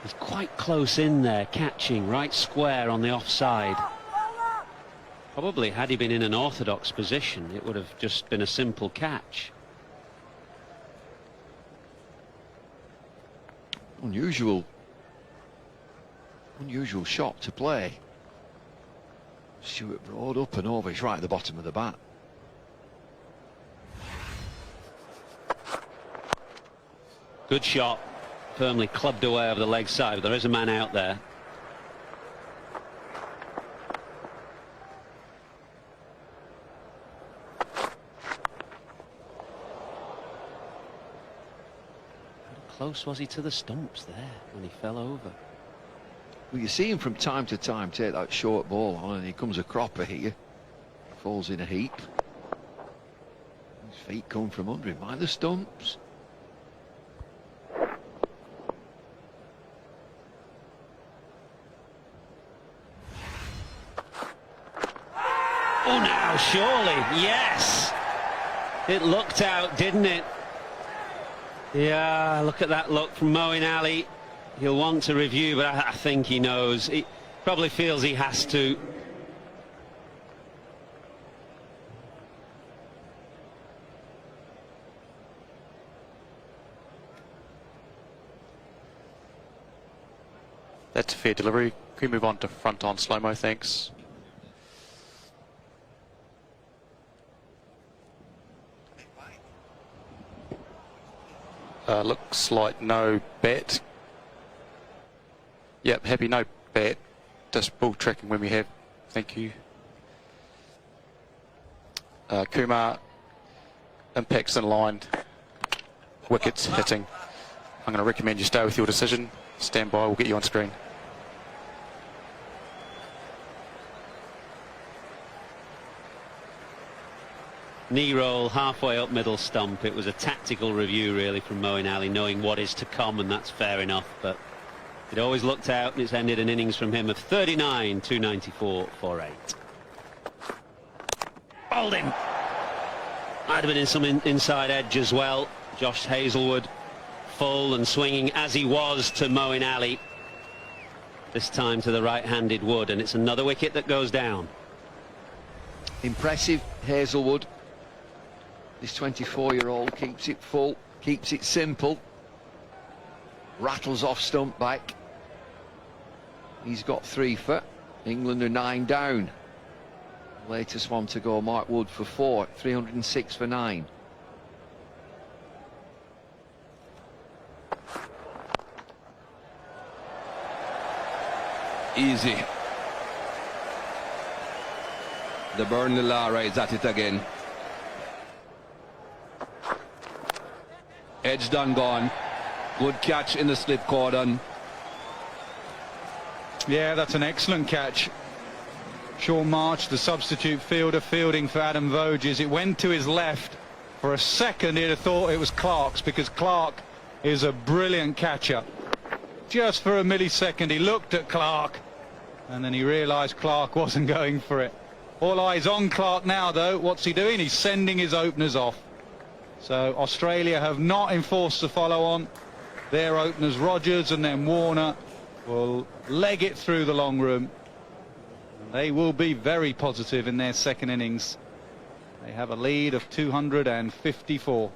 He's quite close in there, catching right square on the offside. Probably had he been in an orthodox position, it would have just been a simple catch. Unusual shot to play. Stuart Broad up and over, he's right at the bottom of the bat. Good shot, firmly clubbed away over the leg side, but there is a man out there. How close was he to the stumps there when he fell over? Well, you see him from time to time take that short ball on, and he comes a cropper here, falls in a heap. His feet come from under him, mind the stumps. Oh, now, surely, yes! It looked out, didn't it? Yeah, look at that look from Moeen Ali. He'll want to review, but I think he knows. He probably feels he has to. That's a fair delivery. Can we move on to front on slow-mo, thanks? Looks like no bat. Yep, happy, no bat. Just ball tracking when we have. Thank you. Kumar, impacts in line. Wickets hitting. I'm going to recommend you stay with your decision. Stand by, we'll get you on screen. Knee roll halfway up middle stump. It was a tactical review really from Moeen Ali, knowing what is to come, and that's fair enough, but It always looked out, and it's ended an innings from him of 39, 294 for 8. Bowled him. Might have been in some inside edge as well. Josh Hazlewood full and swinging as he was to Moeen Ali. This time to the right-handed Wood, and it's another wicket that goes down. Impressive, Hazlewood. This 24-year-old keeps it full, keeps it simple. Rattles off stump back. He's got 3 for. England are 9 down. Latest one to go, Mark Wood for 4, 306 for 9. Easy. The Burnley Lara is at it again. Edge done gone. Good catch in the slip cordon. Yeah, that's an excellent catch. Sean March, the substitute fielder, fielding for Adam Voges. It went to his left. For a second, he'd have thought it was Clark's, because Clark is a brilliant catcher. Just for a millisecond, he looked at Clark, and then he realised Clark wasn't going for it. All eyes on Clark now, though. What's he doing? He's sending his openers off. So Australia have not enforced the follow-on. Their openers, Rogers and then Warner, will leg it through the long room. And they will be very positive in their second innings. They have a lead of 254.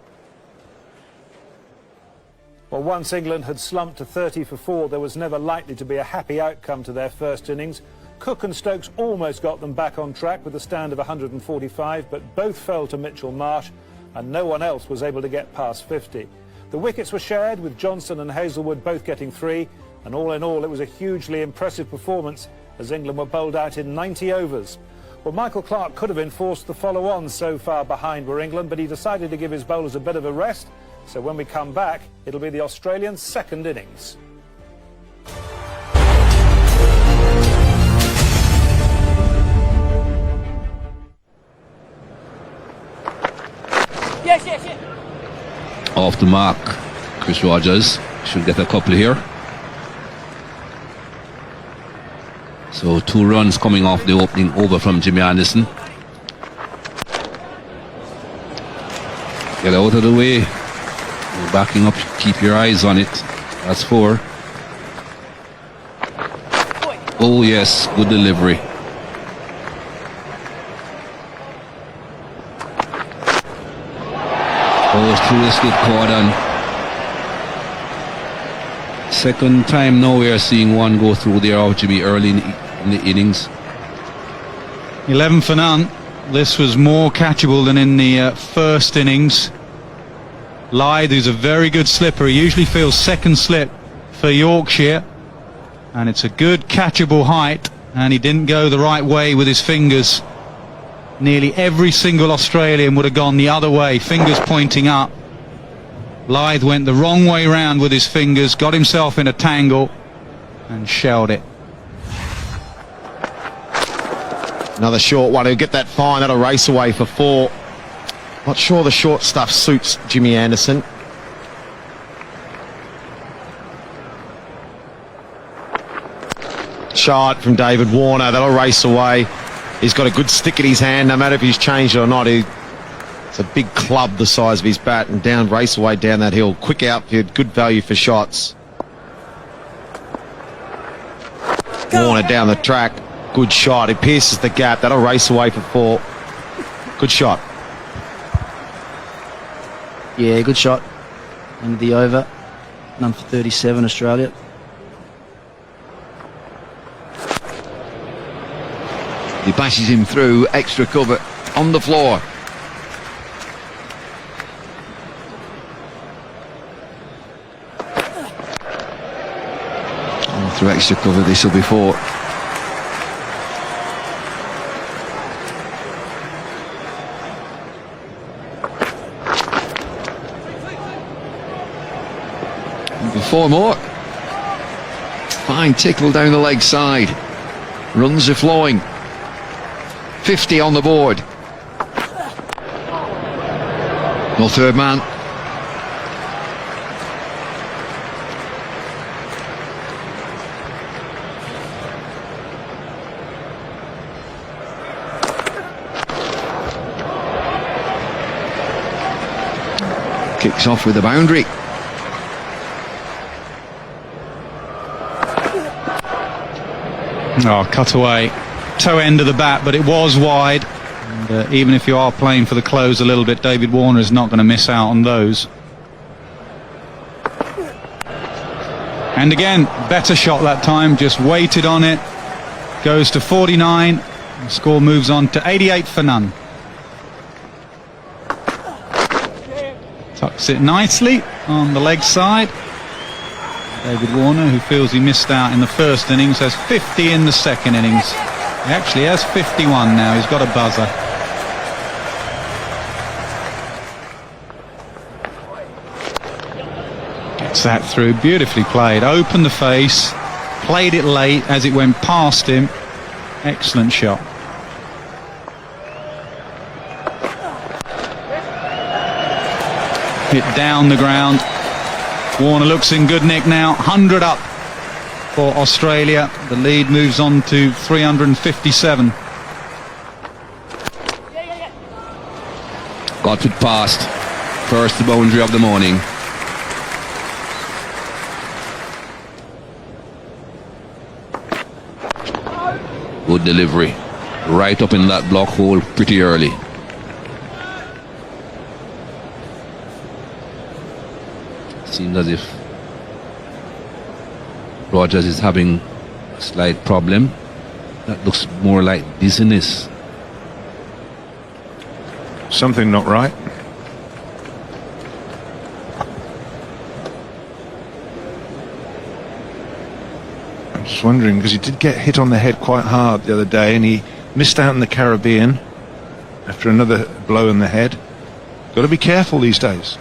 Well, once England had slumped to 30 for 4, there was never likely to be a happy outcome to their first innings. Cook and Stokes almost got them back on track with a stand of 145, but both fell to Mitchell Marsh, and no one else was able to get past 50. The wickets were shared, with Johnson and Hazlewood both getting 3, and all in all it was a hugely impressive performance as England were bowled out in 90 overs. Well, Michael Clarke could have enforced the follow-on, so far behind were England, but he decided to give his bowlers a bit of a rest. So when we come back, it'll be the Australian second innings. Off the mark, Chris Rogers should get a couple here. So 2 runs coming off the opening over from Jimmy Anderson. Get out of the way. You're backing up, keep your eyes on it. That's 4. Oh yes, good delivery. Goes through the slip cordon. Second time now we are seeing one go through there off Jimmy early in the innings. 11 for none. This was more catchable than in the first innings. Lyth, who's a very good slipper, he usually feels second slip for Yorkshire, and it's a good catchable height, and he didn't go the right way with his fingers. Nearly every single Australian would have gone the other way, fingers pointing up. Lyth went the wrong way round with his fingers, got himself in a tangle and shelled it. Another short one. He'll get that fine. That'll race away for 4. Not sure the short stuff suits Jimmy Anderson. Shot from David Warner. That'll race away. He's got a good stick in his hand, no matter if he's changed it or not. It's a big club the size of his bat, and down, race away down that hill. Quick outfield, good value for shots. Warner down the track. Good shot. It pierces the gap. That'll race away for 4. Good shot. Yeah, good shot. End of the over. None for 37, Australia. He bashes him through, extra cover on the floor. Oh, through extra cover, this will be 4. And 4 more. Fine tickle down the leg side. Runs are flowing. 50 on the board. No third man. Kicks off with a boundary. Oh, cut away. Toe end of the bat, but it was wide. And, even if you are playing for the close a little bit, David Warner is not going to miss out on those. And again, better shot that time, just waited on it. Goes to 49. The score moves on to 88 for none. Tucks it nicely on the leg side. David Warner, who feels he missed out in the first innings, has 50 in the second innings. He actually has 51 now. He's got a buzzer. Gets that through. Beautifully played. Opened the face. Played it late as it went past him. Excellent shot. Hit down the ground. Warner looks in good nick now. 100 up for Australia. The lead moves on to 357. Got it past. First boundary of the morning. Good delivery. Right up in that block hole pretty early. Seems as if Rogers is having a slight problem. That looks more like dizziness. Something not right. I'm just wondering, because he did get hit on the head quite hard the other day, and he missed out in the Caribbean after another blow in the head. Got to be careful these days.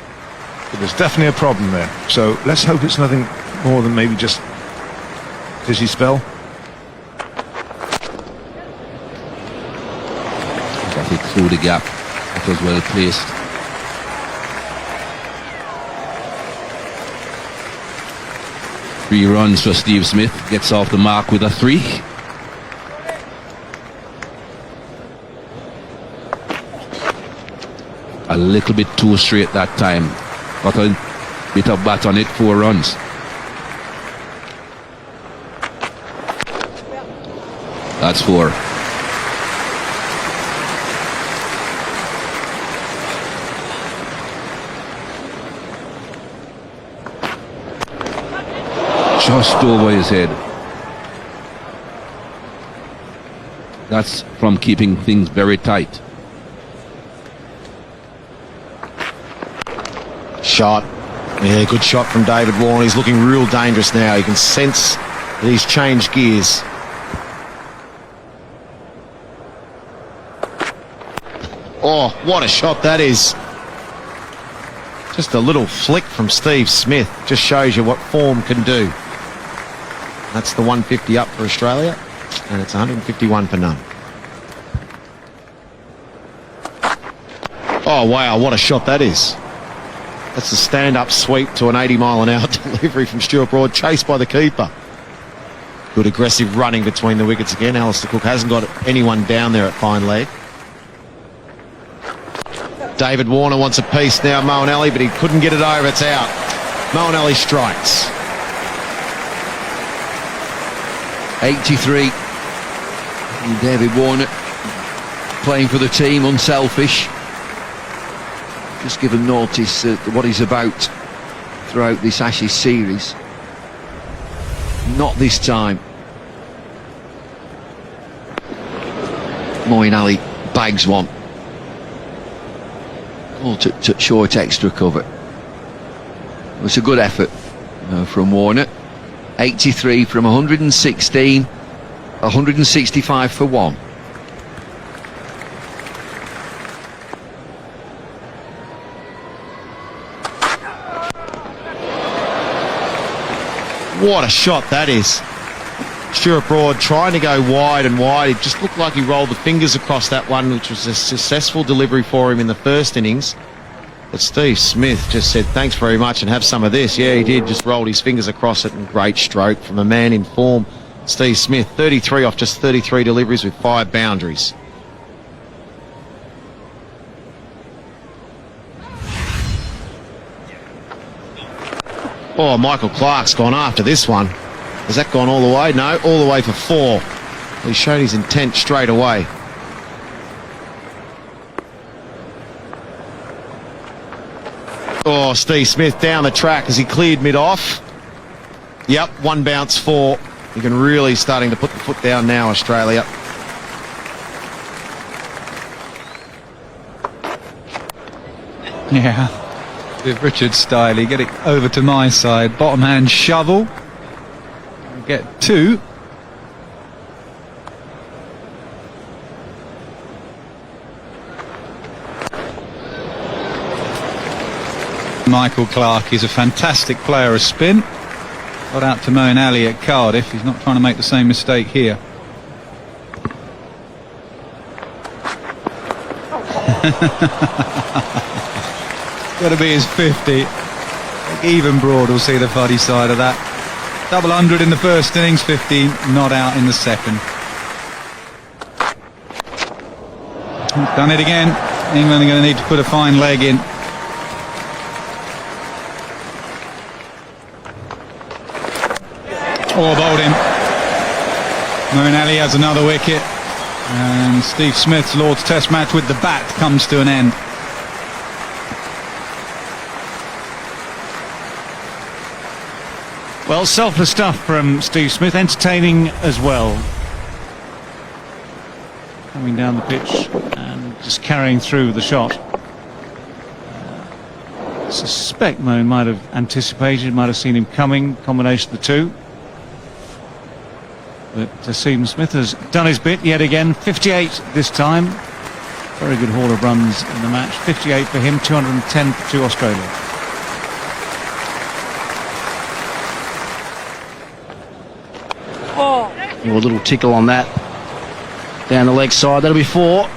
But there's definitely a problem there. So let's hope it's nothing more than maybe just dizzy spell. Got it through the gap. It was well placed. Three runs for Steve Smith. Gets off the mark with a 3. A little bit too straight that time. Got a bit of bat on it, 4 runs. That's 4. Just over his head. That's from keeping things very tight. Shot. Yeah, good shot from David Warner. He's looking real dangerous now. You can sense that he's changed gears. Oh, what a shot that is. Just a little flick from Steve Smith. Just shows you what form can do. That's the 150 up for Australia, and it's 151 for none. Oh, wow, what a shot that is. That's a stand-up sweep to an 80-mile-an-hour delivery from Stuart Broad, chased by the keeper. Good aggressive running between the wickets again. Alistair Cook hasn't got anyone down there at fine leg. David Warner wants a piece now, Moeen, but he couldn't get it over. It's out. Moeen strikes. 83. And David Warner playing for the team, unselfish. Just given notice what he's about throughout this Ashes series. Not this time. Moeen Ali bags one. Oh, to short extra cover. It was a good effort from Warner. 83 from 116, 165 for 1. What a shot that is. Stuart Broad trying to go wide and wide. It just looked like he rolled the fingers across that one, which was a successful delivery for him in the first innings. But Steve Smith just said, thanks very much and have some of this. Yeah, he did. Just rolled his fingers across it, and great stroke from a man in form. Steve Smith, 33 off just 33 deliveries with 5 boundaries. Oh, Michael Clark's gone after this one. Has that gone all the way? No, all the way for 4. He showed his intent straight away. Oh, Steve Smith down the track as he cleared mid-off. Yep, 1 bounce 4. You can really starting to put the foot down now, Australia. Yeah, with Richard Stiley, get it over to my side. Bottom hand shovel. Get 2. Michael Clark is a fantastic player of spin. Got out to Moeen Ali at Cardiff. He's not trying to make the same mistake here. Got to be his 50. Even Broad will see the fuddy side of that. Double 100 in the first innings, 15 not out in the second. Done it again. England are going to need to put a fine leg in. Oh, bowled him. Moeen Ali has another wicket. And Steve Smith's Lord's Test match with the bat comes to an end. Well, selfless stuff from Steve Smith, entertaining as well. Coming down the pitch and just carrying through the shot. I suspect Moeen might have anticipated, might have seen him coming, combination of the two. But Steve Smith has done his bit yet again, 58 this time. Very good haul of runs in the match, 58 for him, 210 to Australia. A little tickle on that. Down the leg side, that'll be 4.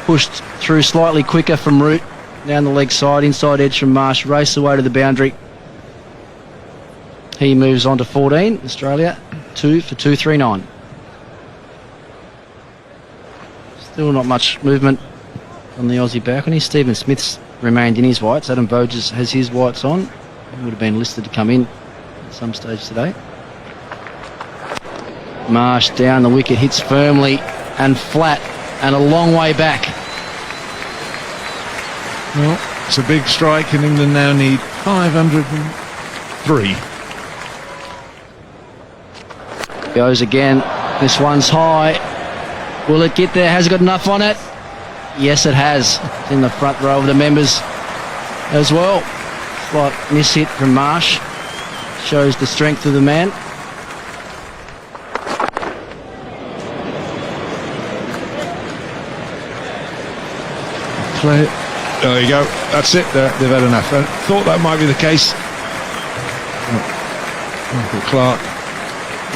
Pushed through slightly quicker from Root. Down the leg side, inside edge from Marsh, race away to the boundary. He moves on to 14, Australia, 2 for 239. Still not much movement on the Aussie balcony. Stephen Smith's remained in his whites. Adam Voges has his whites on. He would have been listed to come in at some stage today. Marsh down the wicket, hits firmly and flat and a long way back. Well, it's a big strike and England now need 503. Goes again. This one's high. Will it get there? Has it got enough on it? Yes, it has. It's in the front row of the members as well. Slight miss hit from Marsh. Shows the strength of the man. There you go. That's it. They've had enough. I thought that might be the case. Michael Clark.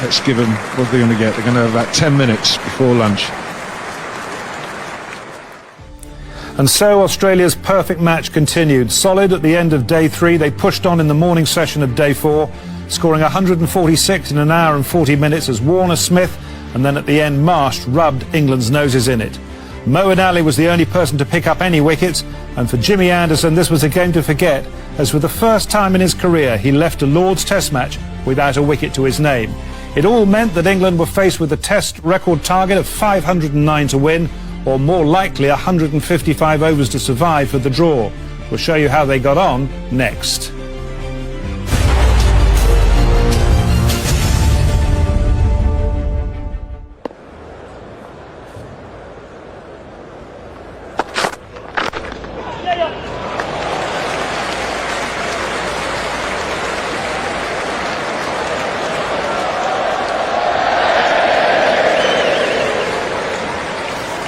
Let's give them what they're going to get. They're going to have about 10 minutes before lunch. And so Australia's perfect match continued. Solid at the end of day 3. They pushed on in the morning session of day 4, scoring 146 in an hour and 40 minutes as Warner, Smith, and then at the end Marsh rubbed England's noses in it. Moeen Ali was the only person to pick up any wickets, and for Jimmy Anderson this was a game to forget, as for the first time in his career he left a Lord's Test match without a wicket to his name. It all meant that England were faced with a Test record target of 509 to win, or more likely 155 overs to survive for the draw. We'll show you how they got on next.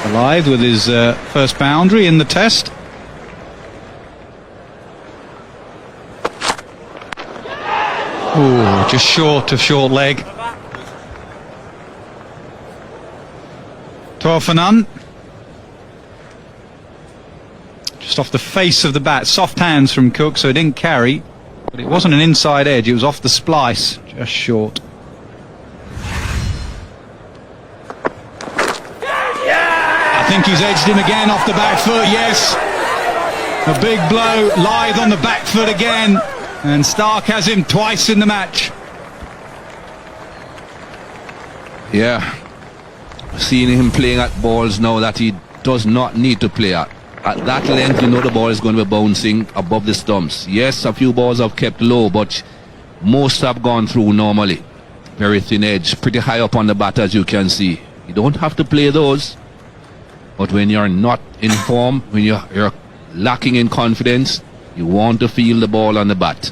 Alive with his first boundary in the Test. Ooh, just short of short leg. 12 for none. Just off the face of the bat. Soft hands from Cook, so it didn't carry. But it wasn't an inside edge, it was off the splice. Just short. I think he's edged him again off the back foot, yes. A big blow, Lithe on the back foot again. And Stark has him twice in the match. Yeah. Seeing him playing at balls now that he does not need to play at. At that length, you know the ball is going to be bouncing above the stumps. Yes, a few balls have kept low, but most have gone through normally. Very thin edge, pretty high up on the bat, as you can see. You don't have to play those, but when you're not in form, when you're lacking in confidence, you want to feel the ball on the bat.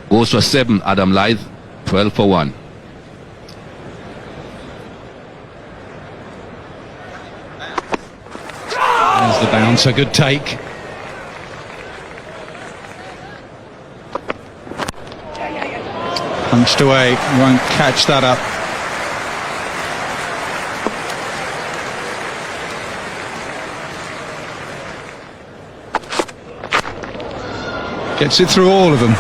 Goes for 7, Adam Lyth, 12 for 1. There's the bounce, a good take. Punched away, won't catch that up. Gets it through all of them.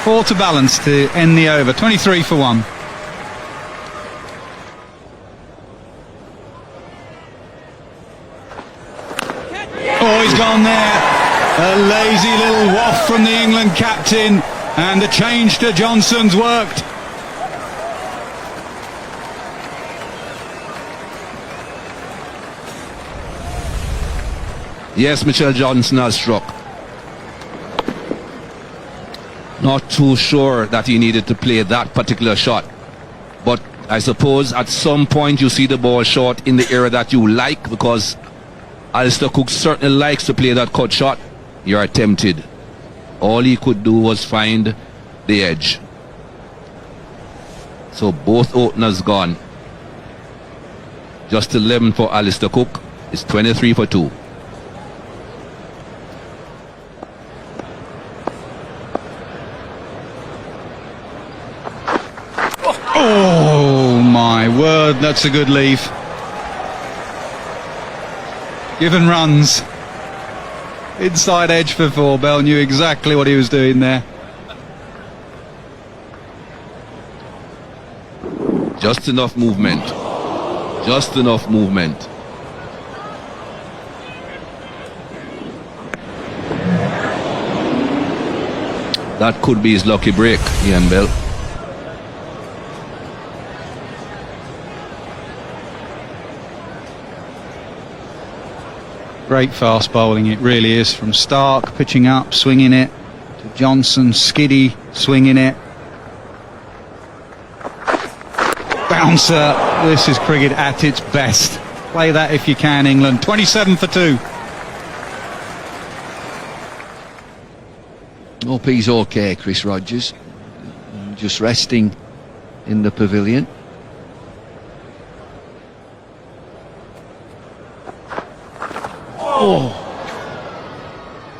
4 to balance to end the over, 23 for 1. Oh, he's gone there. A lazy little waft from the England captain, and the change to Johnson's worked. Yes, Mitchell Johnson has struck. Not too sure that he needed to play that particular shot. But I suppose at some point you see the ball short in the area that you like, because Alistair Cook certainly likes to play that cut shot. You're tempted. All he could do was find the edge. So both openers gone. Just 11 for Alistair Cook. It's 23 for 2. Oh my word, that's a good leave. Given runs. Inside edge for 4. Bell knew exactly what he was doing there. Just enough movement. Just enough movement. That could be his lucky break, Ian Bell. Great fast bowling, it really is, from Stark, pitching up, swinging it, to Johnson, skiddy, swinging it. Bouncer, this is cricket at its best. Play that if you can, England. 27 for 2. Hope he's okay, Chris Rogers. Just resting in the pavilion. Oh.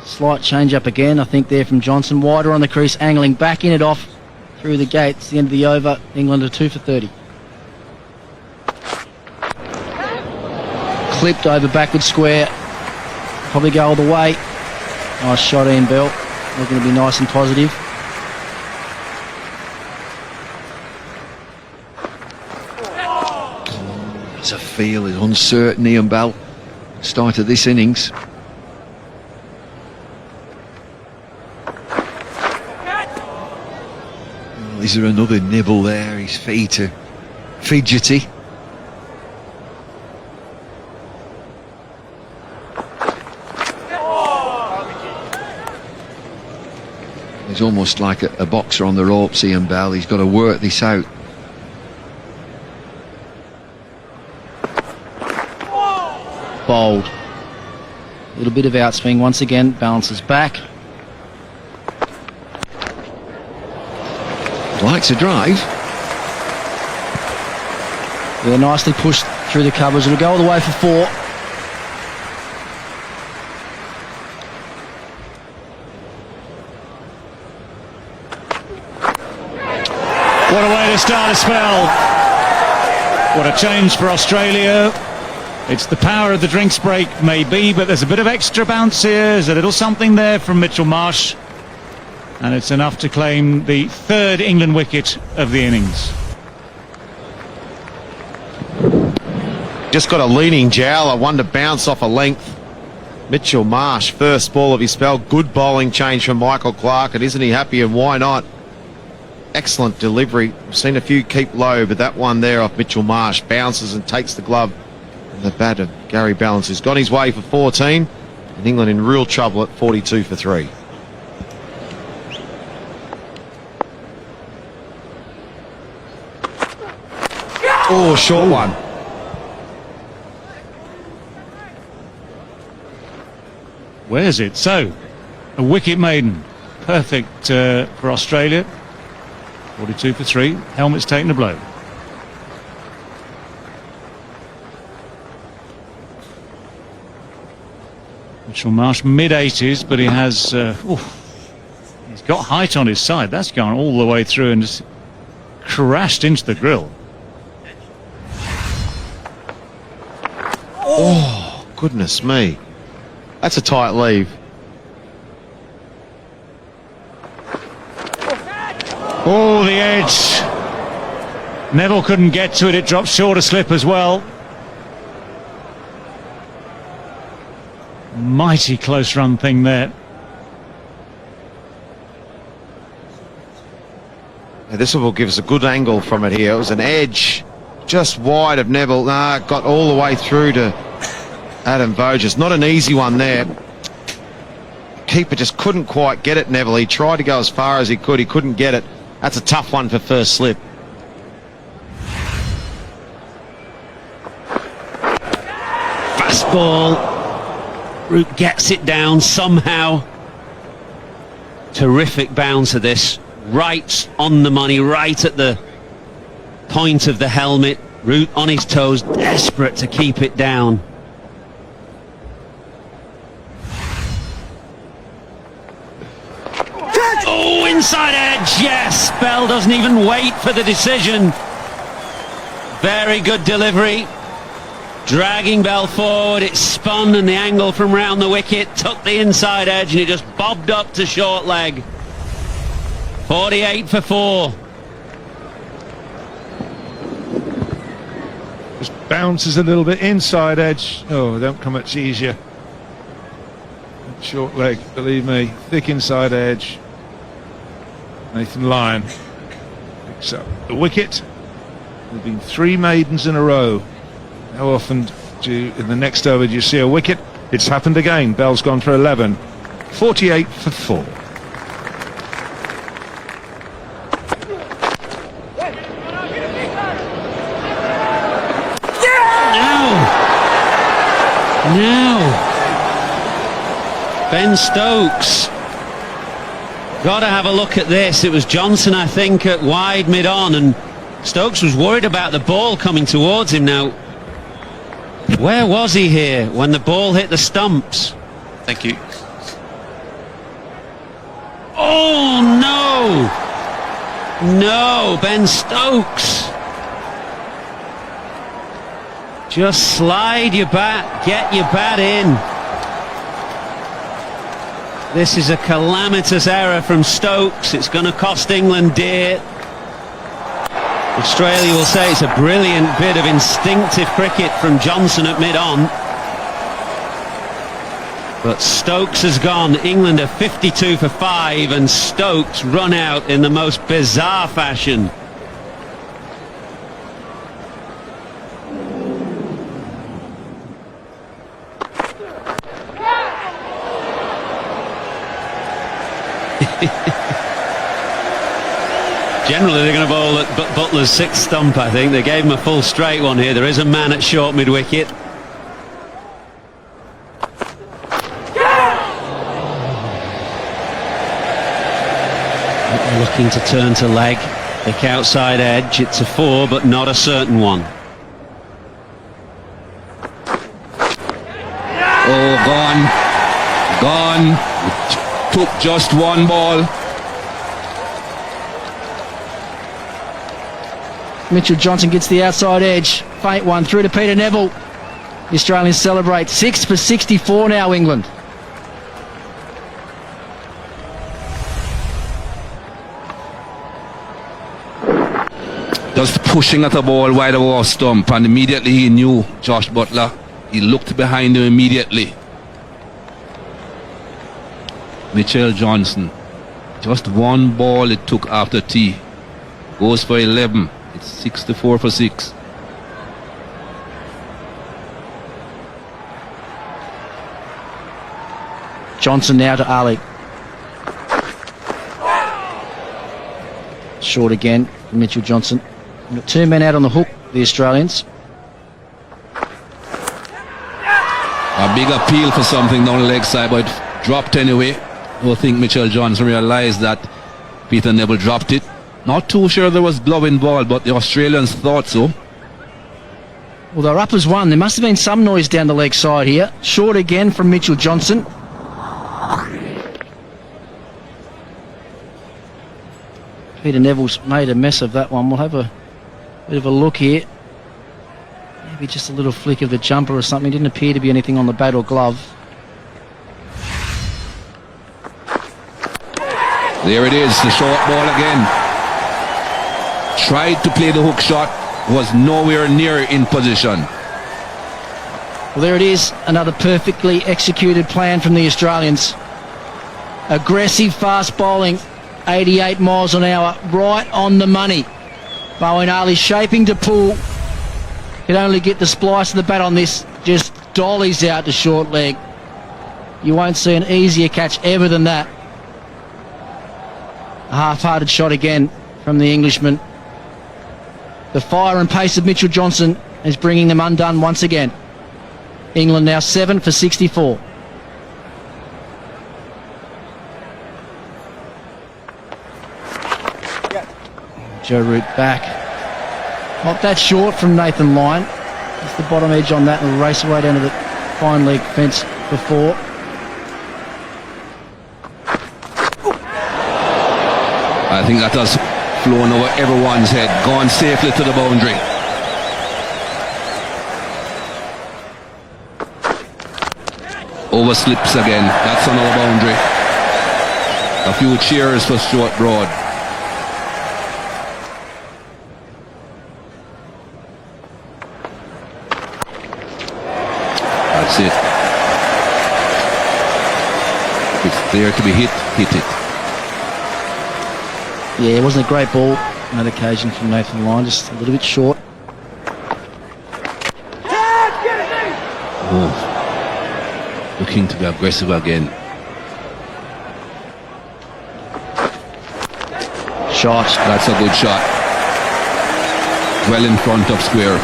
Slight change up again, I think, there from Johnson. Wider on the crease, angling back in it off through the gates. The end of the over. England are 2 for 30. Clipped over backward square. Probably go all the way. Nice shot, Ian Bell. Looking to be nice and positive. There's a feel, is uncertain, Ian Bell. Start of this innings. Oh, is there another nibble there? His feet are fidgety. He's almost like a boxer on the ropes, Ian Bell. He's got to work this out. Bowled. A little bit of outswing once again. Balances back. Likes a drive. Yeah, nicely pushed through the covers. It'll go all the way for 4. What a way to start a spell. What a change for Australia. It's the power of the drinks break, maybe, but there's a bit of extra bounce here. There's a little something there from Mitchell Marsh. And it's enough to claim the 3rd England wicket of the innings. Just got a leaning jowler, one to bounce off a length. Mitchell Marsh, first ball of his spell. Good bowling change from Michael Clark, and isn't he happy, and why not? Excellent delivery. We've seen a few keep low, but that one there off Mitchell Marsh bounces and takes the glove. And the bat of Gary Ballance has gone his way for 14, and England in real trouble at 42 for 3. Oh, short one. Where's it? So, a wicket maiden. Perfect for Australia. 42 for 3. Helmet's taken a blow. Mitchell Marsh, mid-80s, but he has... he's got height on his side. That's gone all the way through and just crashed into the grill. Oh, goodness me. That's a tight leave. Oh, the edge. Neville couldn't get to it. It dropped short of slip as well. Mighty close run thing there. Now, this will give us a good angle from it here. It was an edge just wide of Neville. Nah, got all the way through to Adam Voges. Not an easy one there. Keeper just couldn't quite get it, Neville. He tried to go as far as he could. He couldn't get it. That's a tough one for first slip. Fastball. Root gets it down somehow. Terrific bouncer this. Right on the money, right at the point of the helmet. Root on his toes, desperate to keep it down. Oh, inside edge, yes. Bell doesn't even wait for the decision. Very good delivery. Dragging Bell forward, it spun and the angle from round the wicket took the inside edge and it just bobbed up to short leg. 48 for 4. Just bounces a little bit inside edge. Oh, don't come much easier. Short leg, believe me. Thick inside edge. Nathan Lyon picks up the wicket. There have been 3 maidens in a row. How often in the next over do you see a wicket? It's happened again. Bell's gone for 11. 48 for 4. Now, Ben Stokes. Got to have a look at this. It was Johnson, I think, at wide mid-on, and Stokes was worried about the ball coming towards him. Now, where was he here when the ball hit the stumps? Thank you. Oh, no! No, Ben Stokes. Just slide your bat, get your bat in. This is a calamitous error from Stokes. It's going to cost England dear. Australia will say it's a brilliant bit of instinctive cricket from Johnson at mid-on. But Stokes has gone. England are 52 for 5 and Stokes run out in the most bizarre fashion. Generally they're going to bowl at Butler's 6th stump, I think. They gave him a full straight one here. There is a man at short mid-wicket. Looking to turn to leg. Thick outside edge. It's a 4, but not a certain one. Oh, gone. Gone. It took just one ball. Mitchell Johnson gets the outside edge. Faint one through to Peter Neville. The Australians celebrate. 6 for 64 now, England. Just pushing at the ball wide of our stump, and immediately he knew Josh Butler. He looked behind him immediately. Mitchell Johnson. Just one ball it took after tee. Goes for 11. It's 64 for 6. Johnson now to Ali. Short again from Mitchell Johnson. We've got 2 men out on the hook, the Australians. A big appeal for something down the leg side, but dropped anyway. I think Mitchell Johnson realised that Peter Neville dropped it. Not too sure there was glove involved, but the Australians thought so. Well, they're up as one. There must have been some noise down the leg side here. Short again from Mitchell Johnson. Peter Neville's made a mess of that one. We'll have a bit of a look here. Maybe just a little flick of the jumper or something. Didn't appear to be anything on the bat or glove. There it is, the short ball again. Tried to play the hook shot, was nowhere near in position. Well, there it is, another perfectly executed plan from the Australians. Aggressive fast bowling, 88 miles an hour, right on the money. Moeen Ali shaping to pull. Could only get the splice of the bat on this, just dollies out to short leg. You won't see an easier catch ever than that. A half-hearted shot again from the Englishman. The fire and pace of Mitchell Johnson is bringing them undone once again. England now 7 for 64. Joe Root back. Not that short from Nathan Lyon. Just the bottom edge on that and will race away down to the fine leg fence before. I think that has flown over everyone's head, gone safely to the boundary. Overslips again, that's another boundary. A few cheers for Stuart Broad. That's it. If it's there to be hit, hit it. Yeah, it wasn't a great ball on that occasion from Nathan Lyon, just a little bit short. Oh. Looking to be aggressive again. Shot. That's a good shot. Well in front of square.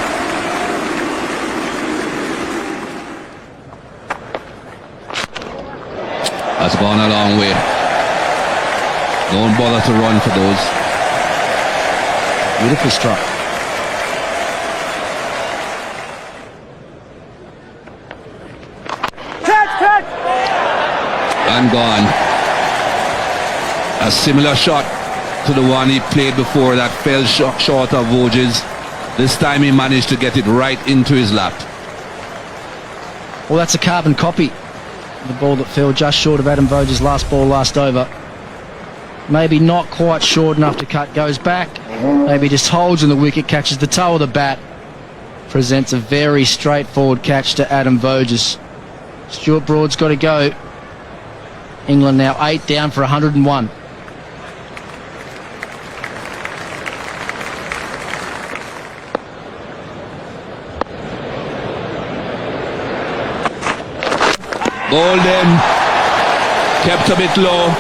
That's gone a long way. Don't bother to run for those. Beautiful struck. And gone. A similar shot to the one he played before that fell short of Voges. This time he managed to get it right into his lap. Well, that's a carbon copy. The ball that fell just short of Adam Voges' last ball, last over. Maybe not quite short enough to cut, goes back. Maybe just holds in the wicket, catches the toe of the bat. Presents a very straightforward catch to Adam Voges. Stuart Broad's got to go. England now 8 down for 101. Bowled him. Kept a bit low.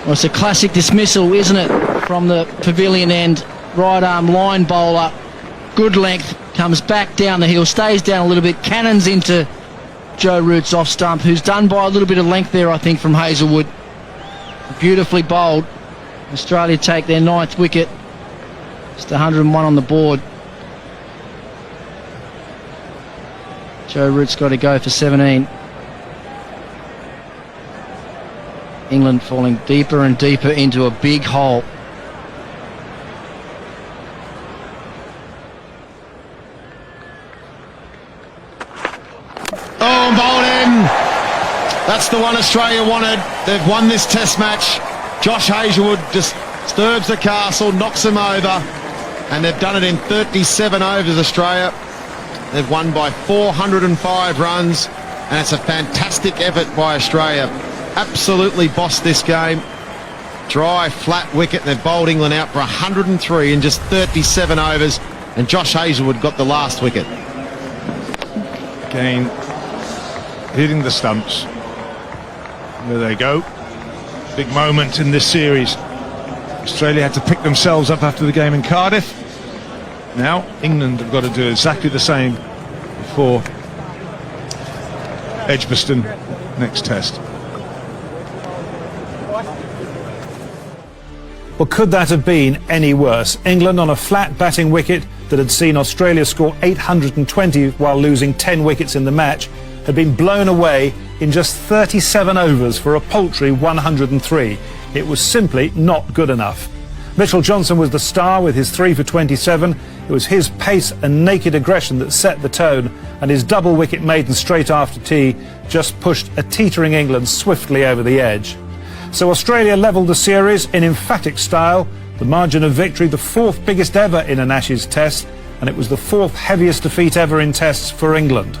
Well, it's a classic dismissal, isn't it, from the pavilion end. Right arm line bowler, good length, comes back down the hill, stays down a little bit, cannons into Joe Root's off stump, who's done by a little bit of length there, I think, from Hazelwood. Beautifully bowled. Australia take their 9th wicket. Just 101 on the board. Joe Root's got to go for 17. England falling deeper and deeper into a big hole. Oh, and bowled in. That's the one Australia wanted. They've won this test match. Josh Hazlewood disturbs the castle, knocks them over, and they've done it in 37 overs, Australia. They've won by 405 runs, and it's a fantastic effort by Australia. Absolutely bossed this game. Dry, flat wicket, and they've bowled England out for 103 in just 37 overs, and Josh Hazlewood got the last wicket. Again, hitting the stumps. There they go. Big moment in this series. Australia had to pick themselves up after the game in Cardiff. Now England have got to do exactly the same before Edgbaston next test. Well, could that have been any worse? England on a flat batting wicket that had seen Australia score 820 while losing 10 wickets in the match had been blown away in just 37 overs for a paltry 103. It was simply not good enough. Mitchell Johnson was the star with his 3 for 27. It was his pace and naked aggression that set the tone, and his double wicket maiden straight after tea just pushed a teetering England swiftly over the edge. So Australia levelled the series in emphatic style. The margin of victory, the 4th biggest ever in an Ashes test, and it was the 4th heaviest defeat ever in tests for England.